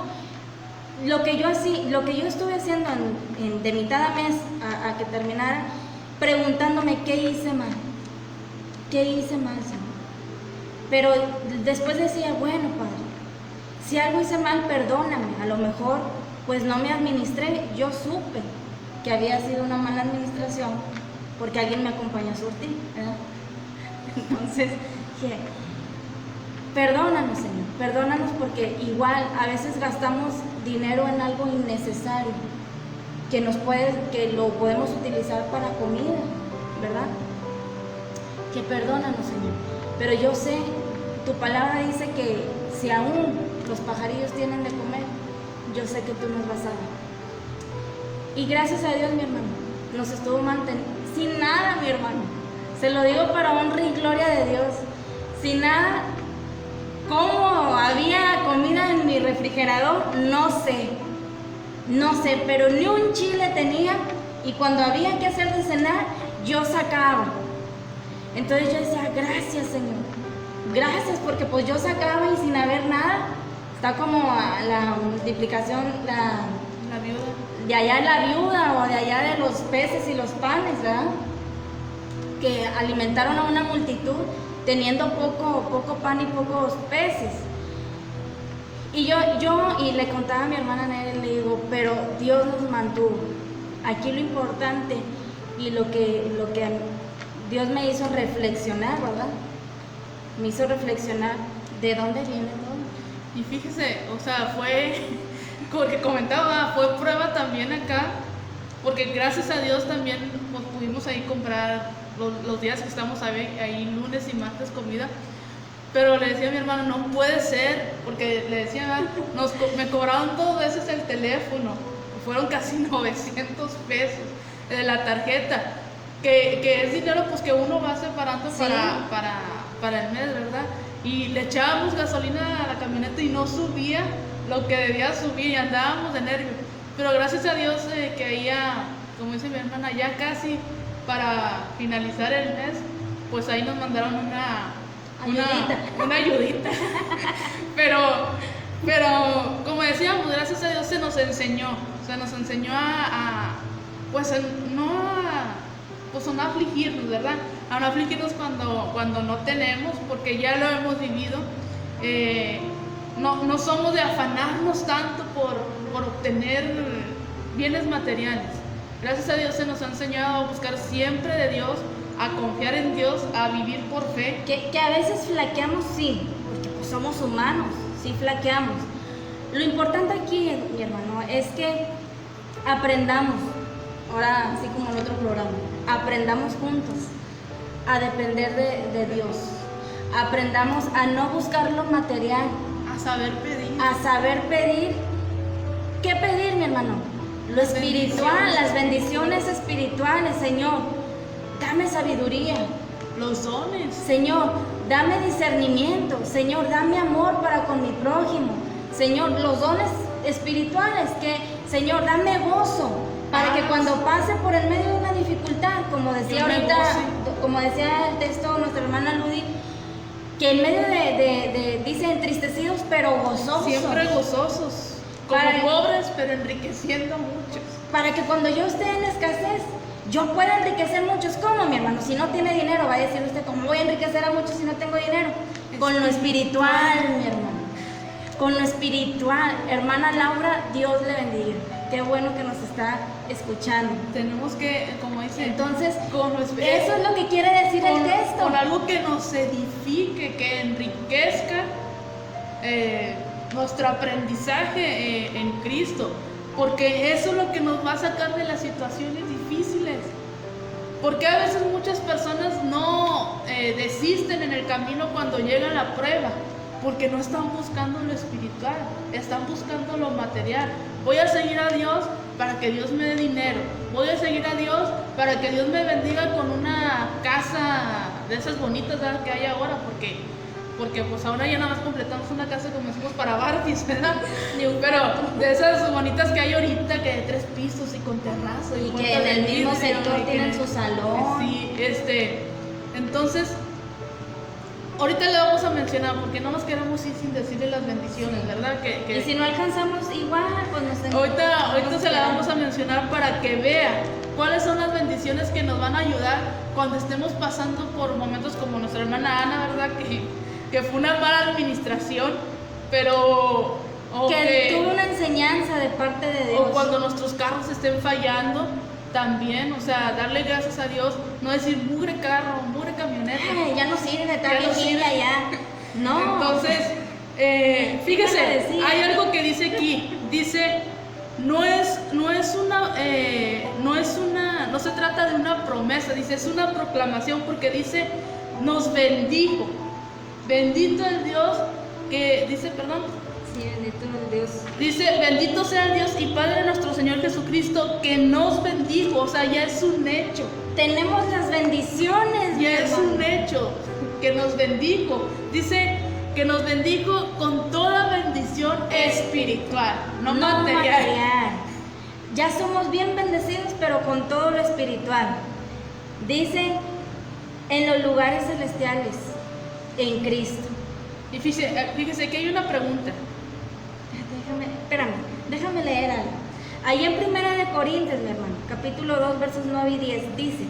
Speaker 1: lo que yo estuve haciendo de mitad a mes a que terminara, preguntándome qué hice mal, Señor. Pero después decía, bueno, Padre, si algo hice mal, perdóname. A lo mejor, pues no me administré. Yo supe que había sido una mala administración porque alguien me acompañó a surtir, ¿verdad? Entonces dije, perdónanos, Señor, perdónanos porque igual a veces gastamos dinero en algo innecesario que lo podemos utilizar para comida, ¿verdad? Que perdónanos, Señor. Pero yo sé, tu palabra dice que si aún los pajarillos tienen de comer, yo sé que tú nos vas a dar. Y gracias a Dios, mi hermano, nos estuvo manteniendo, sin nada, mi hermano. Se lo digo para honra y gloria de Dios. Sin nada, ¿cómo había comida en mi refrigerador? No sé, pero ni un chile tenía y cuando había que hacer de cenar, yo sacaba. Entonces yo decía, gracias, Señor, gracias, porque pues yo sacaba y sin haber nada, está como la multiplicación,
Speaker 2: La viuda.
Speaker 1: de allá de la viuda o de allá de los peces y los panes, ¿verdad? Que alimentaron a una multitud teniendo poco pan y pocos peces. Y yo le contaba a mi hermana Nerea, le digo, pero Dios nos mantuvo. Aquí lo importante y lo que Dios me hizo reflexionar, ¿verdad? Me hizo reflexionar de dónde viene todo.
Speaker 2: Y fíjese, o sea, fue, como que comentaba, fue prueba también acá, porque gracias a Dios también pues, pudimos ahí comprar los días que estamos ahí lunes y martes comida. Pero le decía a mi hermano, no puede ser, porque le decía, me cobraron 2 veces el teléfono, fueron casi 900 pesos de la tarjeta, que es dinero pues que uno va separando
Speaker 1: Sí.
Speaker 2: para el mes, ¿verdad? Y le echábamos gasolina a la camioneta y no subía lo que debía subir y andábamos de nervios. Pero gracias a Dios que ahí ya, como dice mi hermana, ya casi para finalizar el mes, pues ahí nos mandaron una ayudita. pero como decíamos, gracias a Dios se nos enseñó pues a no afligirnos, ¿verdad? A no afligirnos cuando no tenemos, porque ya lo hemos vivido. No somos de afanarnos tanto por obtener bienes materiales. Gracias a Dios se nos ha enseñado a buscar siempre de Dios, a confiar en Dios, a vivir por fe.
Speaker 1: Que a veces flaqueamos, sí, porque pues somos humanos, sí flaqueamos. Lo importante aquí, mi hermano, es que aprendamos, ahora así como en otro programa, aprendamos juntos a depender de Dios. Aprendamos a no buscar lo material,
Speaker 2: A saber pedir.
Speaker 1: a saber pedir. ¿Qué pedir, mi hermano? Lo espiritual, las bendiciones espirituales. Señor, dame sabiduría.
Speaker 2: Los dones.
Speaker 1: Señor, dame discernimiento. Señor, dame amor para con mi prójimo. Señor, los dones espirituales. Señor, dame gozo para que cuando pase por el medio de una dificultad, como decía ahorita, como decía el texto de nuestra hermana Ludi, que en medio dice entristecidos pero gozosos.
Speaker 2: Siempre gozosos. Como pobres pero enriqueciendo a muchos.
Speaker 1: Para que cuando yo esté en escasez, yo pueda enriquecer a muchos. ¿Cómo, mi hermano? Si no tiene dinero, va a decir usted, ¿cómo voy a enriquecer a muchos si no tengo dinero? Con lo espiritual, mi hermano. Con lo espiritual. Hermana Laura, Dios le bendiga. Qué bueno que nos está escuchando.
Speaker 2: Tenemos que, como dice,
Speaker 1: entonces,
Speaker 2: con lo
Speaker 1: eso es lo que quiere decir el texto.
Speaker 2: Con algo que nos edifique, que enriquezca nuestro aprendizaje en Cristo. Porque eso es lo que nos va a sacar de las situaciones difíciles. Porque a veces muchas personas no desisten en el camino cuando llega la prueba, porque no están buscando lo espiritual, están buscando lo material. Voy a seguir a Dios para que Dios me dé dinero. Voy a seguir a Dios para que Dios me bendiga con una casa de esas bonitas, ¿verdad?, que hay ahora, porque pues ahora ya nada más completamos una casa como decimos para Barbies, ¿verdad? Pero de esas bonitas que hay ahorita, que de 3 pisos y con terraza.
Speaker 1: Y que en el mismo sector tienen su salón.
Speaker 2: Sí, entonces, ahorita le vamos a mencionar, porque no nos queremos ir sin decirle las bendiciones, ¿verdad?
Speaker 1: Y si no alcanzamos igual, pues
Speaker 2: ahorita se la vamos a mencionar para que vea cuáles son las bendiciones que nos van a ayudar cuando estemos pasando por momentos como nuestra hermana Ana, ¿verdad? Que fue una mala administración, pero...
Speaker 1: que tuvo una enseñanza de parte de Dios.
Speaker 2: O cuando nuestros carros estén fallando, también, o sea, darle gracias a Dios, no decir mugre carro, mugre camioneta.
Speaker 1: Ya no sirve, está viejita ya. No.
Speaker 2: Entonces, fíjese, hay algo que dice aquí, dice, no se trata de una promesa, dice, es una proclamación, porque dice, nos bendijo. Bendito el Dios que dice, perdón.
Speaker 1: Sí, bendito el Dios.
Speaker 2: Dice, bendito sea el Dios y Padre de nuestro Señor Jesucristo, que nos bendijo. O sea, ya es un hecho.
Speaker 1: Tenemos las bendiciones.
Speaker 2: Ya es un hecho que nos bendijo. Dice que nos bendijo con toda bendición espiritual, no material.
Speaker 1: Ya somos bien bendecidos, pero con todo lo espiritual. Dice, en los lugares celestiales, en Cristo.
Speaker 2: Y fíjese que hay una pregunta.
Speaker 1: Déjame leer algo. Ahí en 1 Corintios, mi hermano, capítulo 2, versos 9 y 10, dice,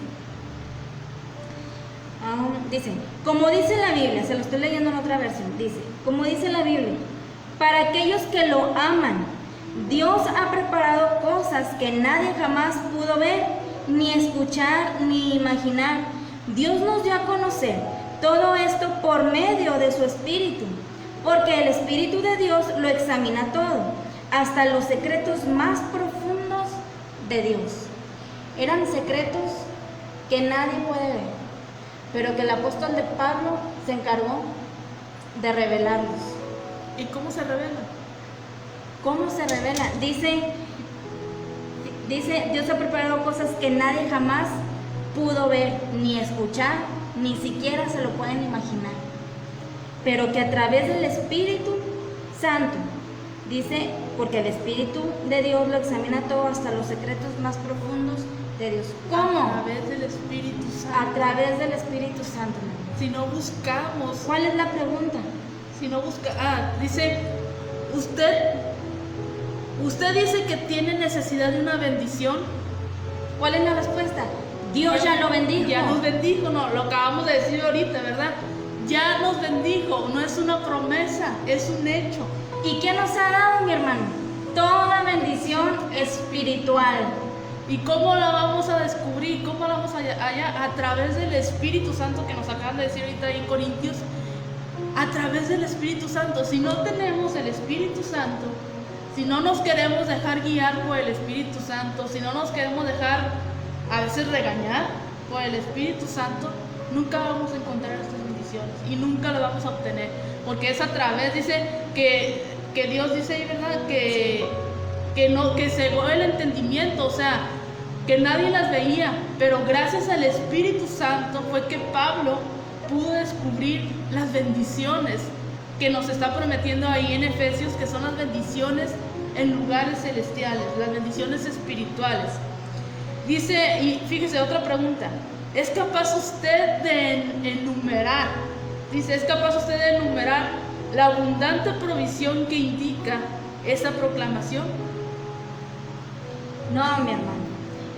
Speaker 1: como dice la Biblia, se lo estoy leyendo en otra versión, dice, como dice la Biblia, para aquellos que lo aman, Dios ha preparado cosas que nadie jamás pudo ver, ni escuchar, ni imaginar. Dios nos dio a conocer todo esto por medio de su Espíritu, porque el Espíritu de Dios lo examina todo, hasta los secretos más profundos de Dios. Eran secretos que nadie puede ver, pero que el apóstol de Pablo se encargó de revelarlos.
Speaker 2: ¿Y cómo se revela?
Speaker 1: ¿Cómo se revela? Dice, Dios ha preparado cosas que nadie jamás pudo ver, ni escuchar, ni siquiera se lo pueden imaginar, pero que a través del Espíritu Santo, dice, porque el Espíritu de Dios lo examina todo, hasta los secretos más profundos de Dios. ¿Cómo?
Speaker 2: A través del Espíritu Santo.
Speaker 1: A través del Espíritu Santo.
Speaker 2: Si no buscamos.
Speaker 1: ¿Cuál es la pregunta?
Speaker 2: Si no busca. Dice, usted dice que tiene necesidad de una bendición.
Speaker 1: ¿Cuál es la respuesta? Dios ya lo bendijo.
Speaker 2: Ya nos bendijo, no, lo acabamos de decir ahorita, ¿verdad? Ya nos bendijo, no es una promesa, es un hecho.
Speaker 1: ¿Y qué nos ha dado, mi hermano? Toda bendición espiritual.
Speaker 2: ¿Y cómo la vamos a descubrir? ¿Cómo la vamos allá? A través del Espíritu Santo, que nos acaban de decir ahorita en Corintios. A través del Espíritu Santo. Si no tenemos el Espíritu Santo, si no nos queremos dejar guiar por el Espíritu Santo, si no nos queremos dejar a veces regañar por el Espíritu Santo, nunca vamos a encontrar estas bendiciones y nunca las vamos a obtener, porque es a través, dice que Dios dice ahí, ¿verdad? Que cegó el entendimiento, o sea, que nadie las veía, pero gracias al Espíritu Santo fue que Pablo pudo descubrir las bendiciones que nos está prometiendo ahí en Efesios, que son las bendiciones en lugares celestiales, las bendiciones espirituales. Dice, y fíjese, otra pregunta, ¿es capaz usted de enumerar? Dice, ¿es capaz usted de enumerar la abundante provisión que indica esa proclamación?
Speaker 1: No, mi hermano,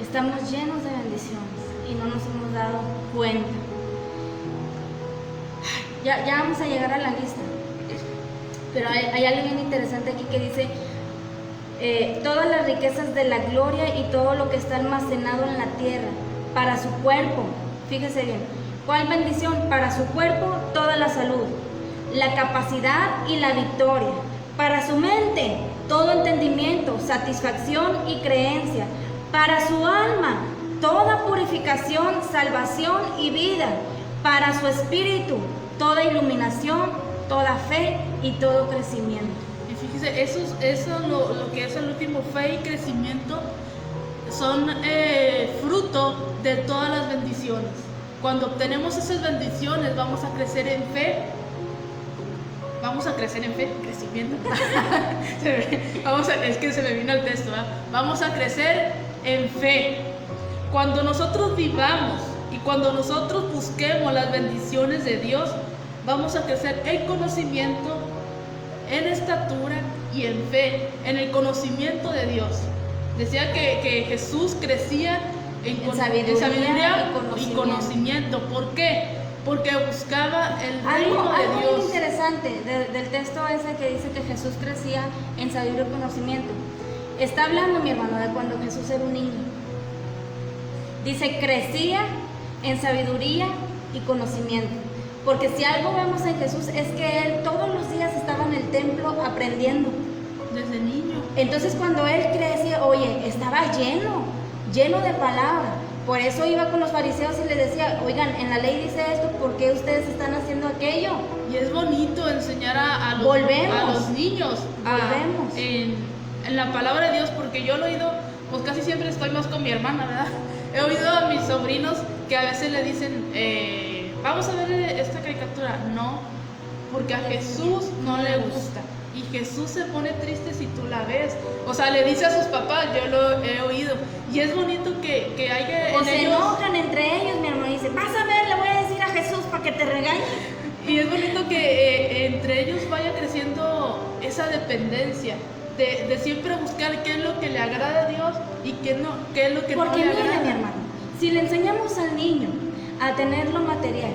Speaker 1: estamos llenos de bendiciones y no nos hemos dado cuenta. Ya vamos a llegar a la lista, pero hay algo bien interesante aquí que dice, todas las riquezas de la gloria y todo lo que está almacenado en la tierra, para su cuerpo, fíjese bien, ¿cuál bendición? Para su cuerpo, toda la salud, la capacidad y la victoria, para su mente, todo entendimiento, satisfacción y creencia, para su alma, toda purificación, salvación y vida, para su espíritu, toda iluminación, toda fe y todo crecimiento.
Speaker 2: Y fíjese, eso lo que es el último, fe y crecimiento, son fruto de todas las bendiciones. Cuando obtenemos esas bendiciones, vamos a crecer en fe. Vamos a crecer en fe, crecimiento. Es que se me vino el texto, ¿verdad? Vamos a crecer en fe. Cuando nosotros vivamos y cuando nosotros busquemos las bendiciones de Dios, vamos a crecer en conocimiento, en estatura y en fe, en el conocimiento de Dios. Decía que Jesús crecía en sabiduría y conocimiento. ¿Por qué? Porque buscaba el reino de
Speaker 1: Dios. Algo muy interesante del texto ese que dice que Jesús crecía en sabiduría y conocimiento. Está hablando, mi hermano, de cuando Jesús era un niño. Dice, crecía en sabiduría y conocimiento. Porque si algo vemos en Jesús es que Él todos los días estaba en el templo aprendiendo.
Speaker 2: Desde niño.
Speaker 1: Entonces cuando Él crecía, oye, estaba lleno de palabra. Por eso iba con los fariseos y les decía, oigan, en la ley dice esto, ¿por qué ustedes están haciendo aquello?
Speaker 2: Y es bonito enseñar a los niños en la palabra de Dios, porque yo lo he oído, pues casi siempre estoy más con mi hermana, ¿verdad? He oído a mis sobrinos que a veces le dicen, vamos a ver esta caricatura. No, porque a Jesús no le gusta. Y Jesús se pone triste si tú la ves. O sea, le dice a sus papás, yo lo he oído. Y es bonito que haya...
Speaker 1: O se enojan entre ellos, mi hermano, y dicen, vas a ver, le voy a decir a Jesús para que te regañe.
Speaker 2: Y es bonito que entre ellos vaya creciendo esa dependencia. De siempre buscar qué es lo que le agrada a Dios y qué es lo que no le agrada.
Speaker 1: Porque mira, mi hermano, si le enseñamos al niño a tener lo material,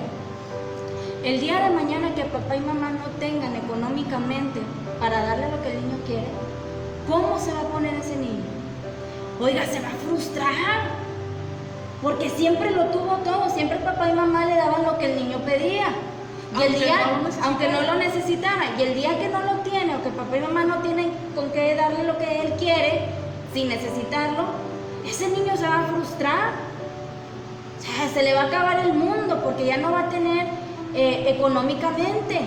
Speaker 1: el día de mañana que papá y mamá no tengan económicamente para darle lo que el niño quiere, ¿cómo se va a poner ese niño? Oiga, se va a frustrar, porque siempre lo tuvo todo, siempre papá y mamá le daban lo que el niño pedía. Y aunque no lo necesitara, y el día que no lo tiene, o que papá y mamá no tienen con qué darle lo que él quiere, sin necesitarlo, ese niño se va a frustrar. O sea, se le va a acabar el mundo, porque ya no va a tener económicamente.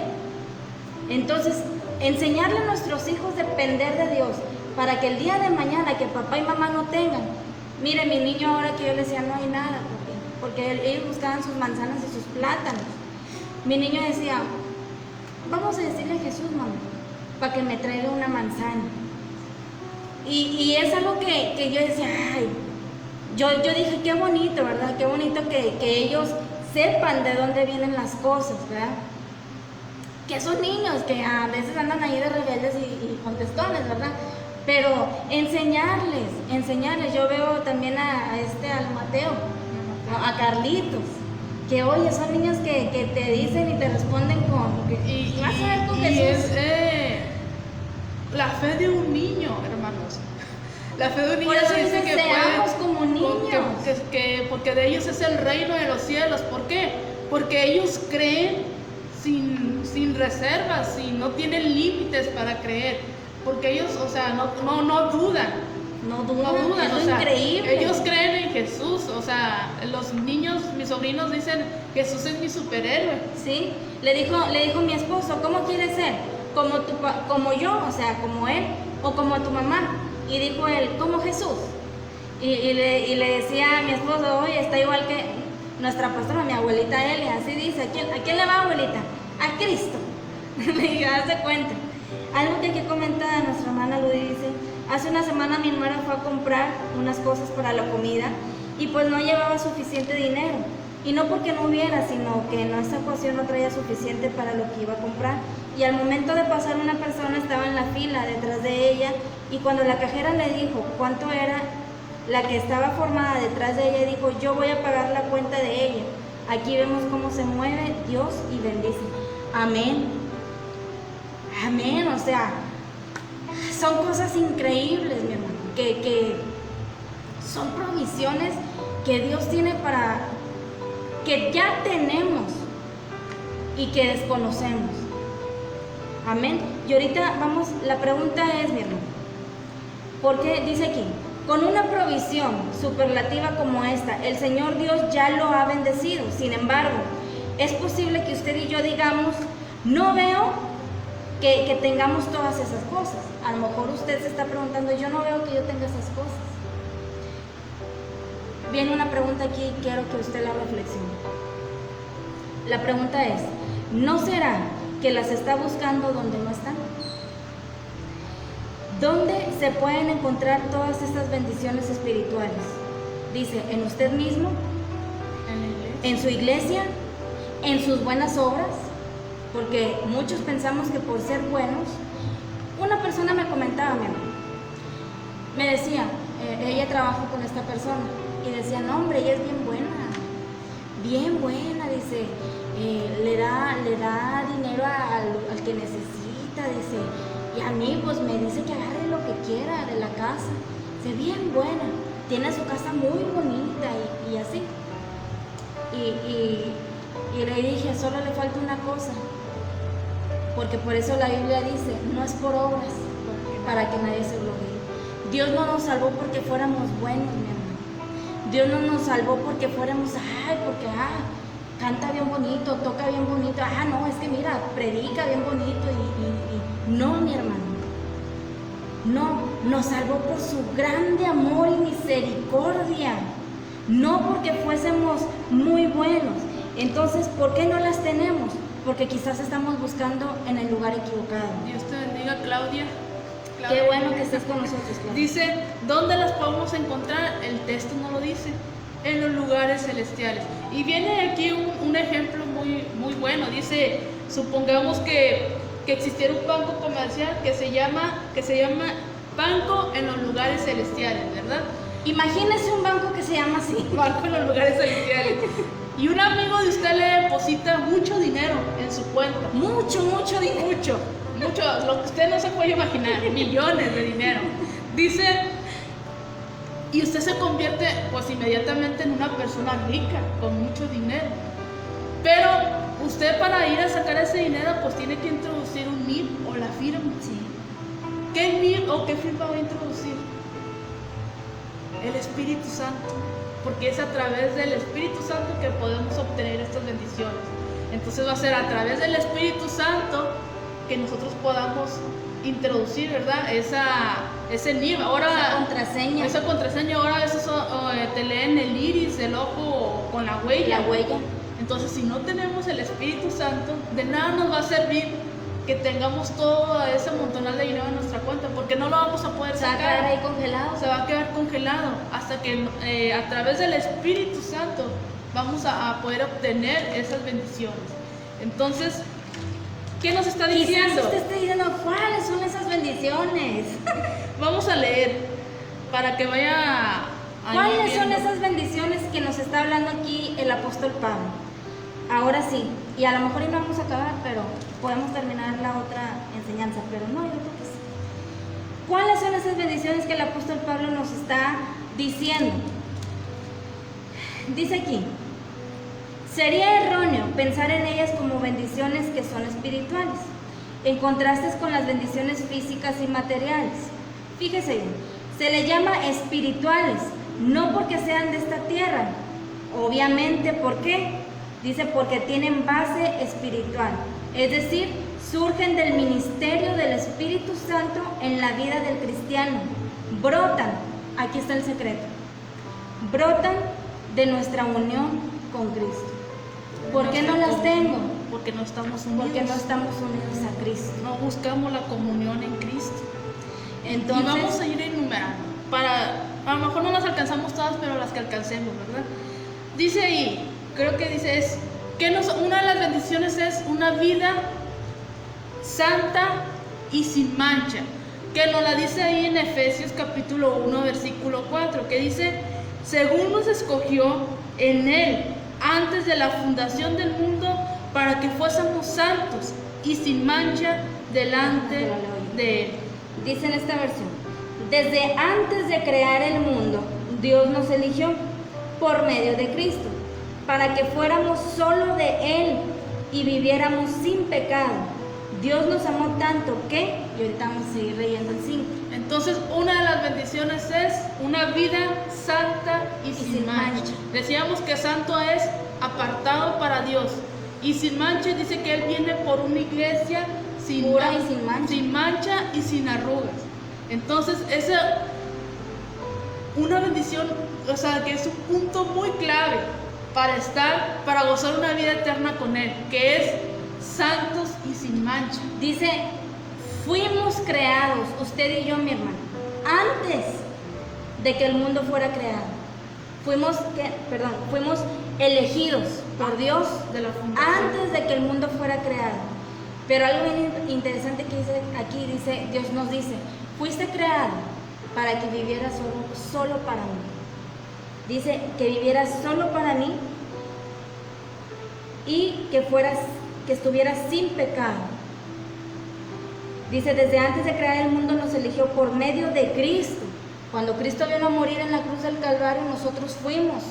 Speaker 1: Entonces, enseñarle a nuestros hijos a depender de Dios, para que el día de mañana que papá y mamá no tengan, mire, mi niño ahora que yo le decía no hay nada, porque ellos buscaban sus manzanas y sus plátanos. Mi niño decía, vamos a decirle a Jesús, mamá, para que me traiga una manzana. Y es algo que yo decía, ay, yo dije, qué bonito, ¿verdad? Qué bonito que ellos sepan de dónde vienen las cosas, ¿verdad? Que son niños que a veces andan ahí de rebeldes y contestones, ¿verdad? Pero enseñarles. Yo veo también al Mateo, a Carlitos, que oye, son niños que te dicen y te responden con vas a ver con Jesús.
Speaker 2: Es la fe de un niño, hermanos. La fe de un niño.
Speaker 1: Por eso
Speaker 2: dice que
Speaker 1: seamos como niños.
Speaker 2: Porque de ellos es el reino de los cielos. ¿Por qué? Porque ellos creen sin reservas, no tienen límites para creer. Porque ellos, o sea, no dudan. No dudan,
Speaker 1: es increíble.
Speaker 2: Ellos creen en Jesús, o sea, los niños, mis sobrinos dicen, Jesús es mi superhéroe.
Speaker 1: Sí, le dijo mi esposo, ¿cómo quieres ser? Como yo, o sea, como él, o como tu mamá. Y dijo él, como Jesús. Y le decía a mi esposo, oye, está igual que nuestra pastora, mi abuelita Elia, así dice, ¿a quién le va, abuelita? A Cristo. Le dije, hazte cuenta. Algo que hay que comentar a nuestra hermana Ludi dice, hace una semana mi hermana fue a comprar unas cosas para la comida y pues no llevaba suficiente dinero. Y no porque no hubiera, sino que en esa ocasión no traía suficiente para lo que iba a comprar. Y al momento de pasar una persona estaba en la fila detrás de ella y cuando la cajera le dijo cuánto era, la que estaba formada detrás de ella dijo, yo voy a pagar la cuenta de ella. Aquí vemos cómo se mueve Dios y bendice. Amén. Amén, o sea, son cosas increíbles, mi hermano, que son provisiones que Dios tiene para, que ya tenemos y que desconocemos. Amén. Y ahorita la pregunta es, mi hermano, ¿por qué dice aquí? Con una provisión superlativa como esta, el Señor Dios ya lo ha bendecido. Sin embargo, es posible que usted y yo digamos, no veo que tengamos todas esas cosas. A lo mejor usted se está preguntando, yo no veo que yo tenga esas cosas. Viene una pregunta aquí, quiero que usted la reflexione. La pregunta es, ¿no será que las está buscando donde no están? ¿Dónde se pueden encontrar todas estas bendiciones espirituales? Dice, en usted mismo, en su iglesia, en sus buenas obras. Porque muchos pensamos que por ser buenos, una persona me comentaba, mi amor, me decía, ella trabaja con esta persona, y decía, no hombre, ella es bien buena, dice, le da dinero al que necesita, dice, y a mí pues me dice que agarre lo que quiera de la casa, dice, bien buena, tiene su casa muy bonita y así, y le dije, solo le falta una cosa, porque por eso la Biblia dice, no es por obras, para que nadie se gloríe. Dios no nos salvó porque fuéramos buenos, mi hermano. Dios no nos salvó porque fuéramos, canta bien bonito, toca bien bonito, no, es que mira, predica bien bonito y no, mi hermano. No, nos salvó por su grande amor y misericordia, no porque fuésemos muy buenos. Entonces, ¿por qué no las tenemos? Porque quizás estamos buscando en el lugar equivocado.
Speaker 2: Dios te bendiga, Claudia.
Speaker 1: Qué bueno que estés con nosotros, Claudia.
Speaker 2: Dice, ¿dónde las podemos encontrar? El texto no lo dice. En los lugares celestiales. Y viene aquí un ejemplo muy bueno. Dice, supongamos que existiera un banco comercial que se llama Banco en los lugares celestiales, ¿verdad?
Speaker 1: Imagínese un banco que se llama así.
Speaker 2: Banco en los lugares celestiales. Y un amigo de usted le deposita mucho dinero en su cuenta.
Speaker 1: Mucho dinero.
Speaker 2: Mucho, lo que usted no se puede imaginar, millones de dinero. Dice, y usted se convierte pues inmediatamente en una persona rica, con mucho dinero. Pero usted para ir a sacar ese dinero, pues tiene que introducir un NIF o la firma.
Speaker 1: Sí.
Speaker 2: ¿Qué NIF o qué firma va a introducir? El Espíritu Santo. Porque es a través del Espíritu Santo que podemos obtener estas bendiciones. Entonces va a ser a través del Espíritu Santo que nosotros podamos introducir, ¿verdad? Ese NIF. Ahora, esa contraseña, ahora a veces te leen el iris, el ojo con la huella.
Speaker 1: La huella.
Speaker 2: Entonces, si no tenemos el Espíritu Santo, de nada nos va a servir que tengamos todo ese montonal de dinero en nuestra cuenta, porque no lo vamos a poder sacar.
Speaker 1: Se va a quedar ahí congelado.
Speaker 2: Se va a quedar congelado hasta que a través del Espíritu Santo vamos a poder obtener esas bendiciones. Entonces, ¿qué nos está diciendo?
Speaker 1: Quizás usted esté diciendo, ¿cuáles son esas bendiciones?
Speaker 2: Vamos a leer para que vaya a
Speaker 1: ¿Cuáles son esas bendiciones que nos está hablando aquí el apóstol Pablo? Ahora sí, y a lo mejor no vamos a acabar, pero podemos terminar la otra enseñanza, pero no, yo creo que sí. ¿Cuáles son esas bendiciones que el apóstol Pablo nos está diciendo? Dice aquí, sería erróneo pensar en ellas como bendiciones que son espirituales, en contrastes con las bendiciones físicas y materiales. Fíjese bien, se le llama espirituales, no porque sean de esta tierra, obviamente, ¿por qué? Dice, porque tienen base espiritual, es decir, surgen del ministerio del Espíritu Santo en la vida del cristiano, brotan, aquí está el secreto, brotan de nuestra unión con Cristo. ¿Por qué no las tengo?
Speaker 2: Porque no estamos unidos.
Speaker 1: Porque no estamos unidos a Cristo.
Speaker 2: No buscamos la comunión en Cristo.
Speaker 1: Entonces,
Speaker 2: y vamos a ir enumerando. A lo mejor no las alcanzamos todas, pero las que alcancemos, ¿verdad? Dice ahí, creo que dice una de las bendiciones es una vida santa y sin mancha, que nos la dice ahí en Efesios capítulo 1 versículo 4, que dice, según nos escogió en Él antes de la fundación del mundo para que fuésemos santos y sin mancha delante de Él.
Speaker 1: Dice en esta versión, desde antes de crear el mundo, Dios nos eligió por medio de Cristo, para que fuéramos solo de Él y viviéramos sin pecado. Dios nos amó tanto que, y ahorita vamos a seguir leyendo el 5.
Speaker 2: Entonces, una de las bendiciones es una vida santa y sin mancha. Decíamos que santo es apartado para Dios, y sin mancha dice que Él viene por una iglesia
Speaker 1: pura y
Speaker 2: sin mancha y sin arrugas. Entonces, esa una bendición, o sea, que es un punto muy clave para gozar una vida eterna con Él, que es santos y sin mancha.
Speaker 1: Dice, fuimos creados, usted y yo, mi hermano, antes de que el mundo fuera creado. Fuimos elegidos por Dios
Speaker 2: de la fundación,
Speaker 1: antes de que el mundo fuera creado. Pero algo bien interesante que dice aquí, dice, Dios nos dice, fuiste creado para que vivieras solo para mí. Dice que vivieras solo para mí y que estuvieras sin pecado. Dice, desde antes de crear el mundo nos eligió por medio de Cristo. Cuando Cristo vino a morir en la cruz del Calvario, nosotros fuimos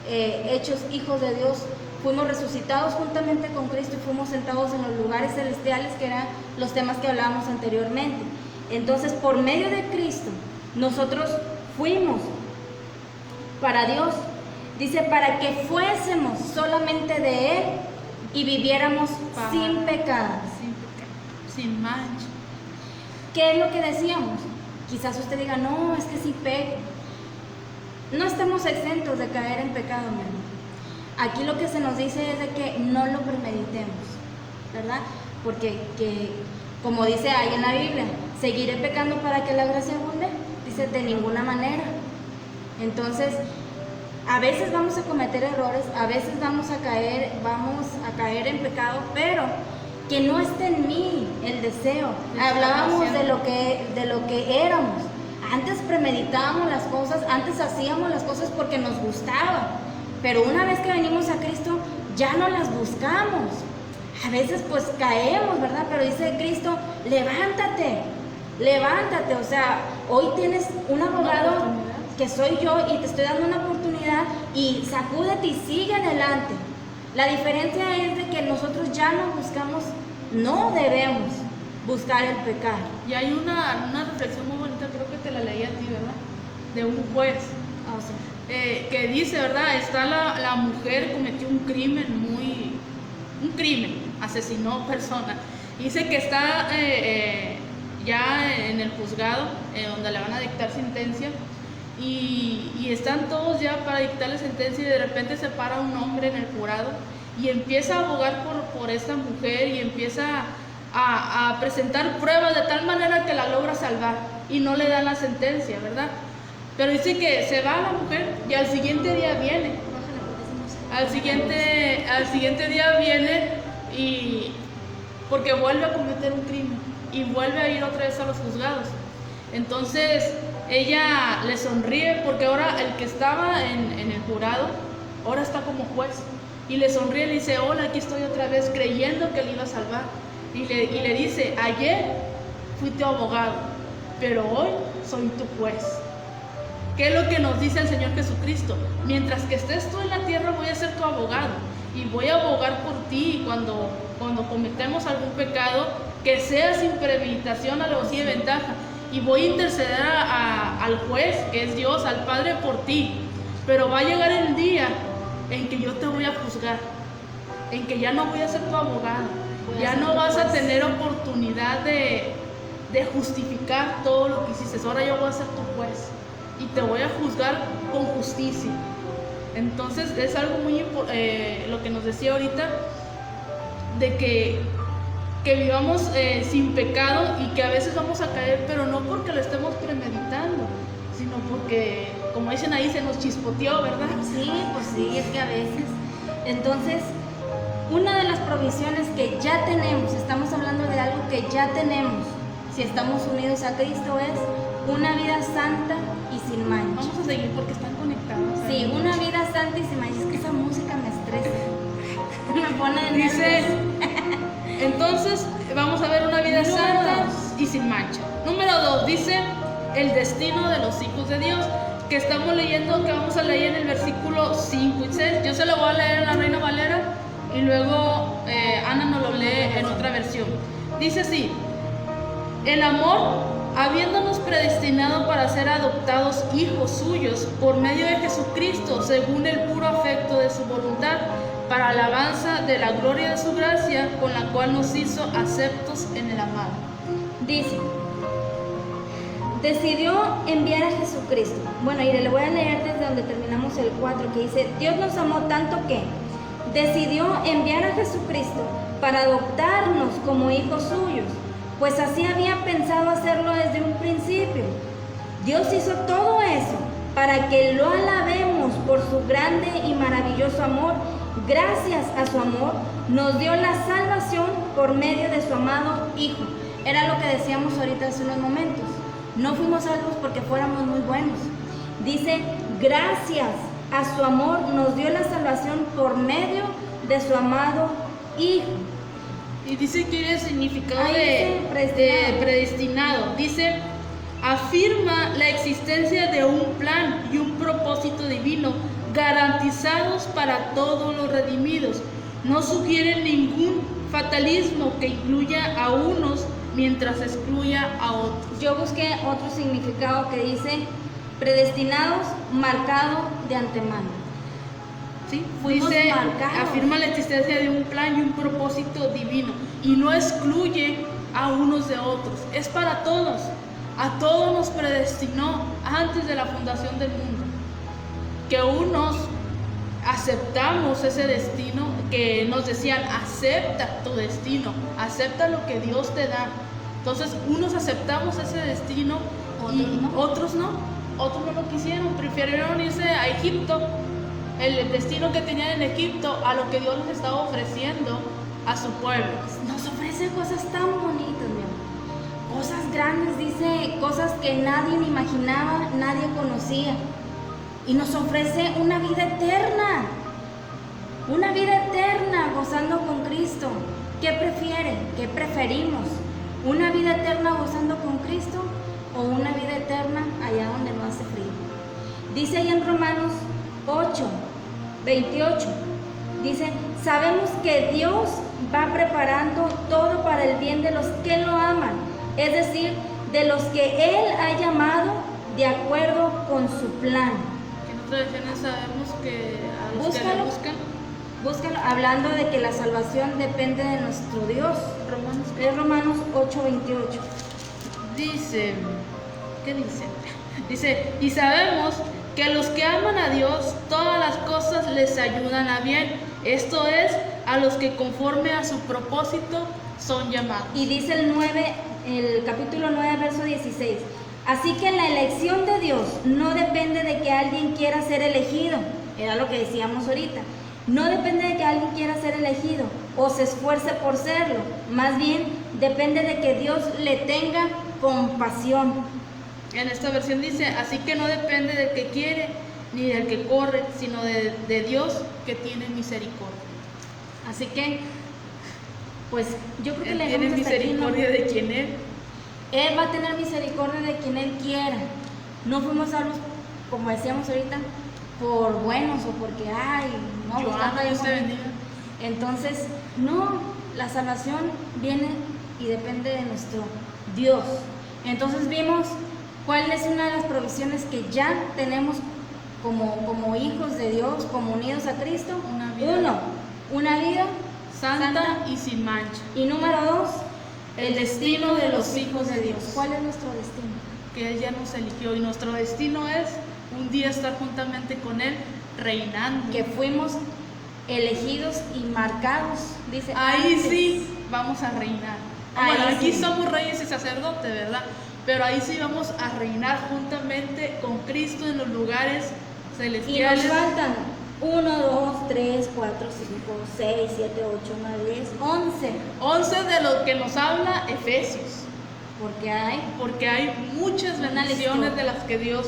Speaker 1: hechos hijos de Dios, fuimos resucitados juntamente con Cristo y fuimos sentados en los lugares celestiales, que eran los temas que hablábamos anteriormente. Entonces, por medio de Cristo, nosotros fuimos para Dios. Dice, para que fuésemos solamente de Él y viviéramos sin pecado.
Speaker 2: Sin mancha.
Speaker 1: ¿Qué es lo que decíamos? Quizás usted diga, no, es que sí peco. No estamos exentos de caer en pecado, mi hermano. Aquí lo que se nos dice es de que no lo premeditemos, ¿verdad? Porque como dice ahí en la Biblia, ¿seguiré pecando para que la gracia abunde? Dice, de ninguna manera. Entonces, a veces vamos a cometer errores, a veces vamos a caer en pecado, pero que no esté en mí el deseo. Hablábamos de lo que éramos. Antes premeditábamos las cosas, antes hacíamos las cosas porque nos gustaba, pero una vez que venimos a Cristo ya no las buscamos. A veces pues caemos, ¿verdad? Pero dice Cristo, levántate, o sea, hoy tienes un abogado que soy yo y te estoy dando una oportunidad y sacúdete y sigue adelante. La diferencia es de que nosotros ya no debemos buscar el pecado.
Speaker 2: Y hay una reflexión muy bonita, creo que te la leí a ti, ¿verdad? De un juez.
Speaker 1: O sea,
Speaker 2: Que dice, ¿verdad? Está la mujer cometió un crimen, asesinó personas. Dice que está ya en el juzgado, donde le van a dictar sentencia, y están todos ya para dictarle sentencia, y de repente se para un hombre en el jurado y empieza a abogar por esta mujer y empieza a presentar pruebas de tal manera que la logra salvar y no le dan la sentencia, ¿verdad? Pero dice que se va la mujer y al siguiente día viene. Al siguiente día viene y porque vuelve a cometer un crimen y vuelve a ir otra vez a los juzgados. Entonces ella le sonríe porque ahora el que estaba en el jurado ahora está como juez y le sonríe y le dice: hola, aquí estoy otra vez, creyendo que le iba a salvar. Y le dice: ayer fui tu abogado, pero hoy soy tu juez. ¿Qué es lo que nos dice el Señor Jesucristo? Mientras que estés tú en la tierra, voy a ser tu abogado y voy a abogar por ti cuando cometemos algún pecado, que sea sin premeditación, alevosía y ventaja, y voy a interceder al juez, que es Dios, al Padre, por ti. Pero va a llegar el día en que yo te voy a juzgar, en que ya no voy a ser tu abogado, ya no vas a tener oportunidad de justificar todo lo que hiciste. Ahora yo voy a ser tu juez y te voy a juzgar con justicia. Entonces es algo muy importante lo que nos decía ahorita, de que vivamos sin pecado, y que a veces vamos a caer, pero no porque lo estemos premeditando, sino porque, como dicen ahí, se nos chispoteó, ¿verdad?
Speaker 1: Sí, pues sí, es que a veces. Entonces, una de las provisiones que ya tenemos, estamos hablando de algo que ya tenemos, si estamos unidos a Cristo, es una vida santa y sin mancha.
Speaker 2: Vamos a seguir porque están conectados.
Speaker 1: Sí, una vida santa y sin mancha. Es que esa música me estresa. Me pone de nervios.
Speaker 2: Dice, entonces vamos a ver una vida santa y sin mancha. Número 2, dice el destino de los hijos de Dios, que estamos leyendo, que vamos a leer en el versículo 5 y 6. Yo se lo voy a leer en la Reina Valera y luego Ana nos lo lee en otra versión. Dice así: el amor, habiéndonos predestinado para ser adoptados hijos suyos por medio de Jesucristo, según el puro afecto de su voluntad, para alabanza de la gloria de su gracia, con la cual nos hizo aceptos en el amado.
Speaker 1: Dice, decidió enviar a Jesucristo. Bueno, y le voy a leer desde donde terminamos el 4, que dice: Dios nos amó tanto que decidió enviar a Jesucristo para adoptarnos como hijos suyos, pues así había pensado hacerlo desde un principio. Dios hizo todo eso para que lo alabemos por su grande y maravilloso amor. Gracias a su amor nos dio la salvación por medio de su amado Hijo. Era lo que decíamos ahorita hace unos momentos. No fuimos salvos porque fuéramos muy buenos. Dice, gracias a su amor nos dio la salvación por medio de su amado Hijo.
Speaker 2: Y dice que el significado
Speaker 1: Ahí
Speaker 2: de predestinado. Dice, afirma la existencia de un plan y un propósito divino garantizados para todos los redimidos. No sugiere ningún fatalismo que incluya a unos mientras excluya a otros.
Speaker 1: Yo busqué otro significado que dice predestinados, marcado de antemano.
Speaker 2: ¿Sí?
Speaker 1: Fuimos
Speaker 2: Dice,
Speaker 1: marcados.
Speaker 2: afirma la existencia de un plan y un propósito divino y no excluye a unos de otros. Es para todos. A todos nos predestinó antes de la fundación del mundo. Que unos aceptamos ese destino, que nos decían, acepta tu destino, acepta lo que Dios te da. Entonces, unos aceptamos ese destino y otros no lo quisieron, prefirieron irse a Egipto, el destino que tenían en Egipto, a lo que Dios les estaba ofreciendo a su pueblo.
Speaker 1: Nos ofrece cosas tan bonitas, mi amor. Cosas grandes, dice, cosas que nadie ni imaginaba, nadie conocía. Y nos ofrece una vida eterna gozando con Cristo. ¿Qué prefieren? ¿Qué preferimos? ¿Una vida eterna gozando con Cristo o una vida eterna allá donde no hace frío? Dice ahí en Romanos 8, 28, dice, sabemos que Dios va preparando todo para el bien de los que lo aman, es decir, de los que Él ha llamado de acuerdo con su plan.
Speaker 2: En otras versiones sabemos que a los que
Speaker 1: Búscalo.
Speaker 2: le buscan,
Speaker 1: Búscalo, hablando de que la salvación depende de nuestro Dios.
Speaker 2: Romanos,
Speaker 1: Es Romanos 8:28.
Speaker 2: dice, ¿qué dice? Dice, y sabemos que a los que aman a Dios, todas las cosas les ayudan a bien. Esto es, a los que conforme a su propósito son llamados.
Speaker 1: Y dice el capítulo 9, verso 16. Así que la elección de Dios no depende de que alguien quiera ser elegido. Era lo que decíamos ahorita. No depende de que alguien quiera ser elegido o se esfuerce por serlo. Más bien, depende de que Dios le tenga compasión.
Speaker 2: En esta versión dice, así que no depende del que quiere ni del que corre, sino de Dios que tiene misericordia.
Speaker 1: Así que, pues yo creo que
Speaker 2: Él
Speaker 1: le
Speaker 2: tiene
Speaker 1: dejamos hasta aquí, ¿no?
Speaker 2: misericordia de quien Él.
Speaker 1: Él va a tener misericordia de quien Él quiera. No fuimos salvos, como decíamos ahorita, por buenos o porque, ay, no,
Speaker 2: Joana, Dios te bendiga.
Speaker 1: Entonces, no, la salvación viene y depende de nuestro Dios. Entonces vimos cuál es una de las provisiones que ya tenemos como hijos de Dios, como unidos a Cristo.
Speaker 2: Una vida.
Speaker 1: Uno, una vida
Speaker 2: Santa y sin mancha.
Speaker 1: Y número dos,
Speaker 2: El destino de los hijos de Dios.
Speaker 1: ¿Cuál es nuestro destino?
Speaker 2: Que Él ya nos eligió y nuestro destino es un día estar juntamente con Él reinando.
Speaker 1: Que fuimos elegidos y marcados, dice.
Speaker 2: Ahí
Speaker 1: antes.
Speaker 2: sí vamos a reinar.
Speaker 1: Ahí
Speaker 2: Bueno, aquí
Speaker 1: sí.
Speaker 2: somos reyes y sacerdotes, ¿verdad? Pero ahí sí vamos a reinar juntamente con Cristo en los lugares
Speaker 1: Y
Speaker 2: celestiales.
Speaker 1: nos faltan 1, 2, 3, 4, 5, 6, 7, 8, 9, 10, 11.
Speaker 2: 11 de lo que nos habla Efesios.
Speaker 1: Porque hay
Speaker 2: Porque hay muchas
Speaker 1: Una
Speaker 2: bendiciones
Speaker 1: lección.
Speaker 2: de las que Dios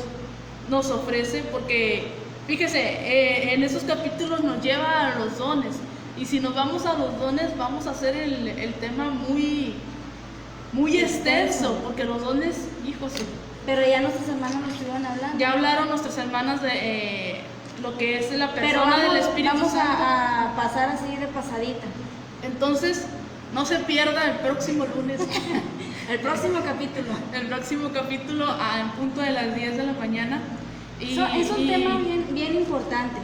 Speaker 2: nos ofrece, porque fíjese, en esos capítulos nos lleva a los dones, y si nos vamos a los dones vamos a hacer el tema muy extenso, porque los dones, hijos,
Speaker 1: Pero ya nuestros hermanos nos estuvieron hablando.
Speaker 2: ya hablaron nuestras hermanas de lo que es la
Speaker 1: Pero
Speaker 2: persona del Espíritu
Speaker 1: vamos
Speaker 2: Santo.
Speaker 1: a pasar así de pasadita.
Speaker 2: Entonces, no se pierda el próximo lunes.
Speaker 1: El próximo capítulo.
Speaker 2: El próximo capítulo en punto de las 10 de la mañana.
Speaker 1: Es un tema bien importante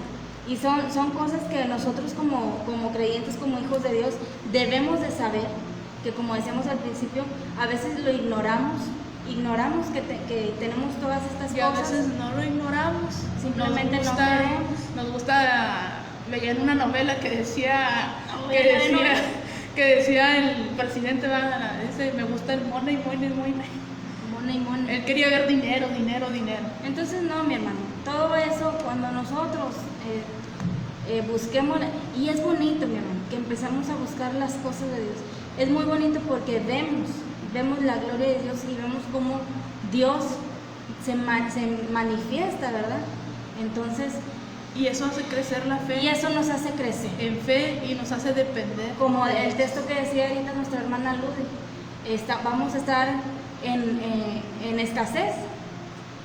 Speaker 1: y son cosas que nosotros como creyentes, como hijos de Dios, debemos de saber, que como decíamos al principio, a veces lo ignoramos que tenemos todas estas
Speaker 2: Y a
Speaker 1: cosas.
Speaker 2: veces no lo ignoramos.
Speaker 1: Simplemente
Speaker 2: nos
Speaker 1: no
Speaker 2: gusta,
Speaker 1: queremos.
Speaker 2: nos gusta leer una novela que decía,
Speaker 1: Novela de novela.
Speaker 2: que decía el presidente, dice, me gusta el money.
Speaker 1: Mona y mona.
Speaker 2: Él quería ver dinero.
Speaker 1: Entonces no, mi hermano, todo eso cuando nosotros busquemos, y es bonito, mi hermano, que empezamos a buscar las cosas de Dios. Es muy bonito porque vemos la gloria de Dios y vemos cómo Dios se manifiesta, ¿verdad? Entonces,
Speaker 2: Y eso hace crecer la fe
Speaker 1: y eso nos hace crecer.
Speaker 2: en fe y nos hace depender.
Speaker 1: Como el texto que decía ahorita nuestra hermana Lude, vamos a estar en escasez,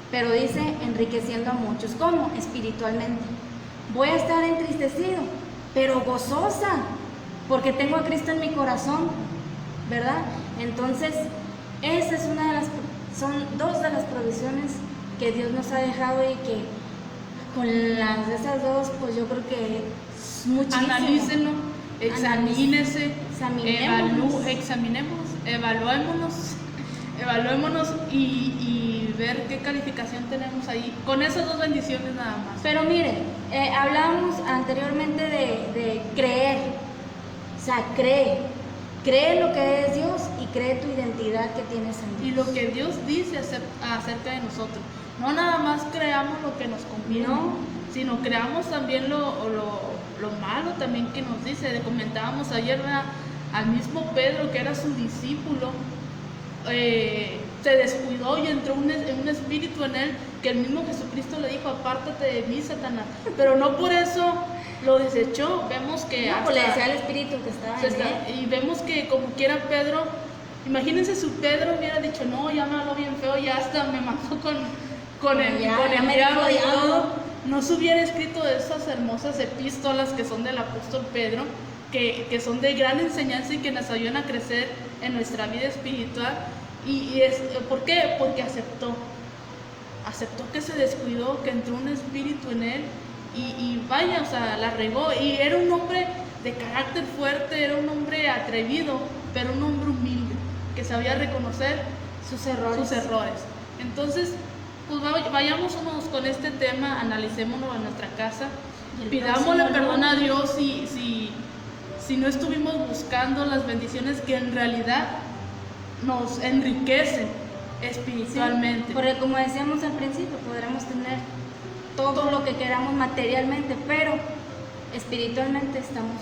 Speaker 1: pero dice enriqueciendo a muchos. ¿Cómo? Espiritualmente. Voy a estar entristecido, pero gozosa, porque tengo a Cristo en mi corazón, ¿verdad? Entonces, esa es son dos de las provisiones que Dios nos ha dejado y que con esas dos, pues yo creo que es muchísimo.
Speaker 2: Analícenlo, examínese,
Speaker 1: Examinémonos.
Speaker 2: evaluémonos y ver qué calificación tenemos ahí. Con esas dos bendiciones nada más.
Speaker 1: Pero miren, hablábamos anteriormente de creer. O sea, cree lo que es Dios y cree tu identidad que tienes en
Speaker 2: Y
Speaker 1: Dios.
Speaker 2: lo que Dios dice acerca de nosotros. No nada más creamos lo que nos conviene,
Speaker 1: No.
Speaker 2: sino creamos también lo malo también que nos dice. Le comentábamos ayer, ¿verdad?, al mismo Pedro, que era su discípulo, se descuidó y entró un espíritu en él, que el mismo Jesucristo le dijo, apártate de mí, Satanás. Pero no por eso lo desechó. Vemos que
Speaker 1: No, pues le decía al espíritu que estaba en él.
Speaker 2: y vemos que como quiera Pedro, imagínense si Pedro hubiera dicho, no, ya me habló bien feo, ya hasta me mató con el
Speaker 1: Ya me
Speaker 2: diablo
Speaker 1: dijo
Speaker 2: y
Speaker 1: diablo.
Speaker 2: todo, no se hubiera escrito esas hermosas epístolas que son del apóstol Pedro, que son de gran enseñanza y que nos ayudan a crecer en nuestra vida espiritual. ¿Por qué? Porque aceptó que se descuidó, que entró un espíritu en él y vaya, o sea, la regó. Y era un hombre de carácter fuerte, era un hombre atrevido, pero un hombre humilde, que sabía reconocer
Speaker 1: sus errores.
Speaker 2: Entonces, pues vayámonos con este tema, analicémonos en nuestra casa, pidámosle perdón a Dios si no estuvimos buscando las bendiciones que en realidad nos enriquecen espiritualmente.
Speaker 1: Sí, porque como decíamos al principio, podremos tener todo lo que queramos materialmente, pero espiritualmente estamos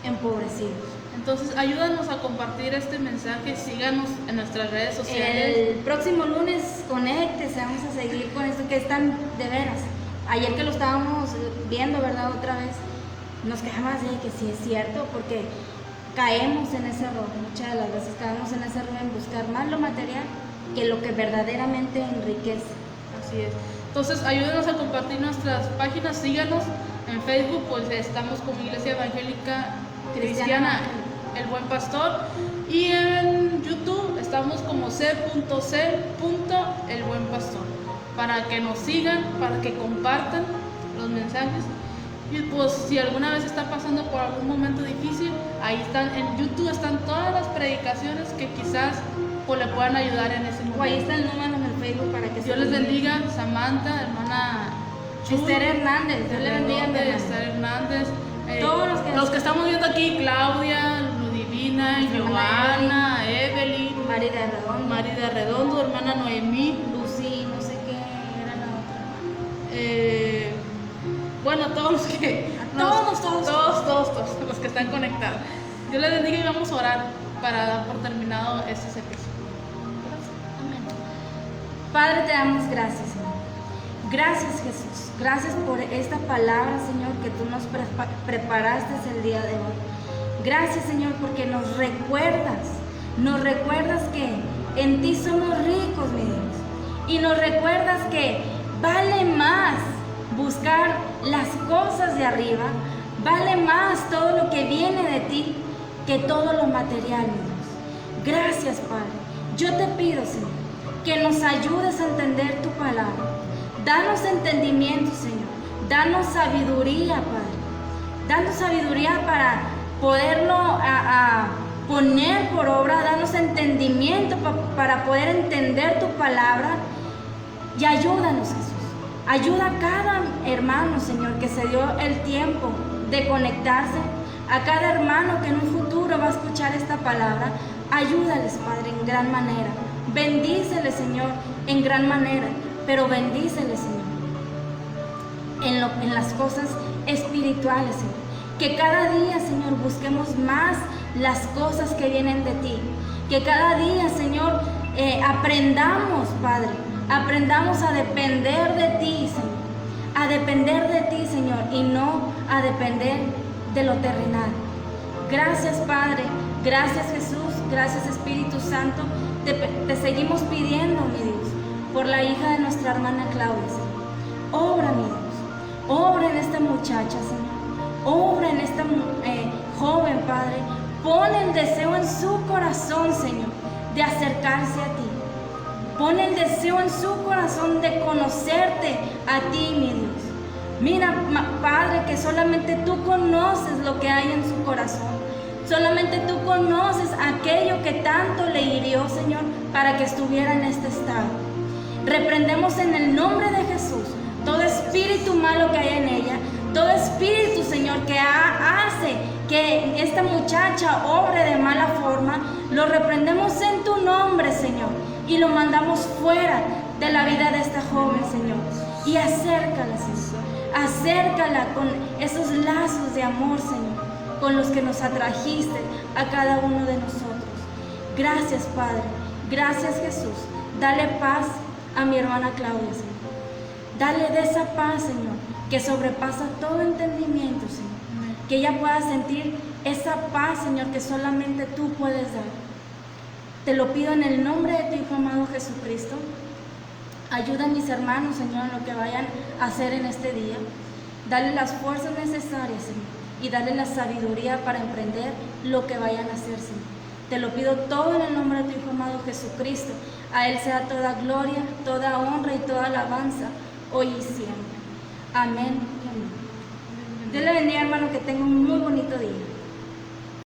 Speaker 1: empobrecidos.
Speaker 2: Entonces, ayúdanos a compartir este mensaje, síganos en nuestras redes sociales.
Speaker 1: El próximo lunes, conéctese, vamos a seguir con esto que están de veras. Ayer que lo estábamos viendo, ¿verdad? Otra vez, nos quedamos de que sí es cierto, porque caemos en ese error. Muchas de las veces caemos en ese error en buscar más lo material que lo que verdaderamente enriquece.
Speaker 2: Así es. Entonces, ayúdenos a compartir nuestras páginas, síganos en Facebook, pues estamos como Iglesia Evangélica Cristiana El Buen Pastor, y en YouTube estamos como c.c.elbuenpastor, para que nos sigan, para que compartan los mensajes. Y pues si alguna vez está pasando por algún momento difícil, ahí están, en YouTube están todas las predicaciones que quizás pues le puedan ayudar en ese momento.
Speaker 1: O ahí está el número en el Facebook para que
Speaker 2: Dios les bendiga, Samantha, hermana
Speaker 1: Esther Hernández, Dios le bendiga,
Speaker 2: Esther Hernández,
Speaker 1: todos
Speaker 2: los que estamos viendo aquí, Claudia, Ludivina, Giovanna, Evelyn,
Speaker 1: Mari
Speaker 2: de Redondo, hermana Noemí,
Speaker 1: Lucy, no sé qué era la otra hermana.
Speaker 2: Bueno, todos los que todos los que están conectados. Dios les bendiga y vamos a orar para dar por terminado este servicio.
Speaker 1: Amén. Padre, te damos gracias, Señor. Gracias, Jesús. Gracias por esta palabra, Señor, que tú nos preparaste el día de hoy. Gracias, Señor, porque nos recuerdas que en ti somos ricos, mi Dios. Y nos recuerdas que vale más buscar las cosas de arriba, vale más todo lo que viene de ti que todo lo material, mi Dios. Gracias, Padre. Yo te pido, Señor, que nos ayudes a entender tu palabra. Danos entendimiento, Señor. Danos sabiduría, Padre. Danos sabiduría para poderlo poner por obra. Danos entendimiento para poder entender tu palabra. Y ayúdanos, Jesús. Ayuda a cada hermano, Señor, que se dio el tiempo de conectarse. A cada hermano que en un futuro va a escuchar esta palabra. Ayúdales, Padre, en gran manera. Bendíceles, Señor, en gran manera. Pero bendíceles, Señor, en las cosas espirituales, Señor. Que cada día, Señor, busquemos más las cosas que vienen de ti. Que cada día, Señor, aprendamos, Padre, aprendamos a depender de ti, Señor. A depender de ti, Señor, y no a depender de lo terrenal. Gracias, Padre. Gracias, Jesús. Gracias, Espíritu Santo. Te seguimos pidiendo, mi Dios, por la hija de nuestra hermana Claudia, Señor. Obra, mi Dios. Obra en esta muchacha, Señor. Obra en esta joven, Padre. Pon el deseo en su corazón, Señor, de acercarse a ti. Pon el deseo en su corazón de conocerte a ti, mi Dios. Mira, Padre, que solamente tú conoces lo que hay en su corazón. Solamente tú conoces aquello que tanto le hirió, Señor, para que estuviera en este estado. Reprendemos en el nombre de Jesús todo espíritu malo que hay en ella, todo espíritu, Señor, que hace que esta muchacha obre de mala forma. Lo reprendemos en tu nombre, Señor, y lo mandamos fuera de la vida de esta joven, Señor. Y acércala, Señor. Acércala con esos lazos de amor, Señor, con los que nos atrajiste a cada uno de nosotros. Gracias, Padre. Gracias, Jesús. Dale paz a mi hermana Claudia, Señor. Dale de esa paz, Señor, que sobrepasa todo entendimiento, Señor. Que ella pueda sentir esa paz, Señor, que solamente tú puedes dar. Te lo pido en el nombre de tu Hijo amado Jesucristo. Ayuda a mis hermanos, Señor, en lo que vayan a hacer en este día. Dale las fuerzas necesarias, Señor, y darle la sabiduría para emprender lo que vayan a hacer, Señor. Te lo pido todo en el nombre de tu Hijo amado Jesucristo. A Él sea toda gloria, toda honra y toda alabanza, hoy y siempre. Amén y amén. Dios le bendiga, hermano, que tenga un muy bonito día.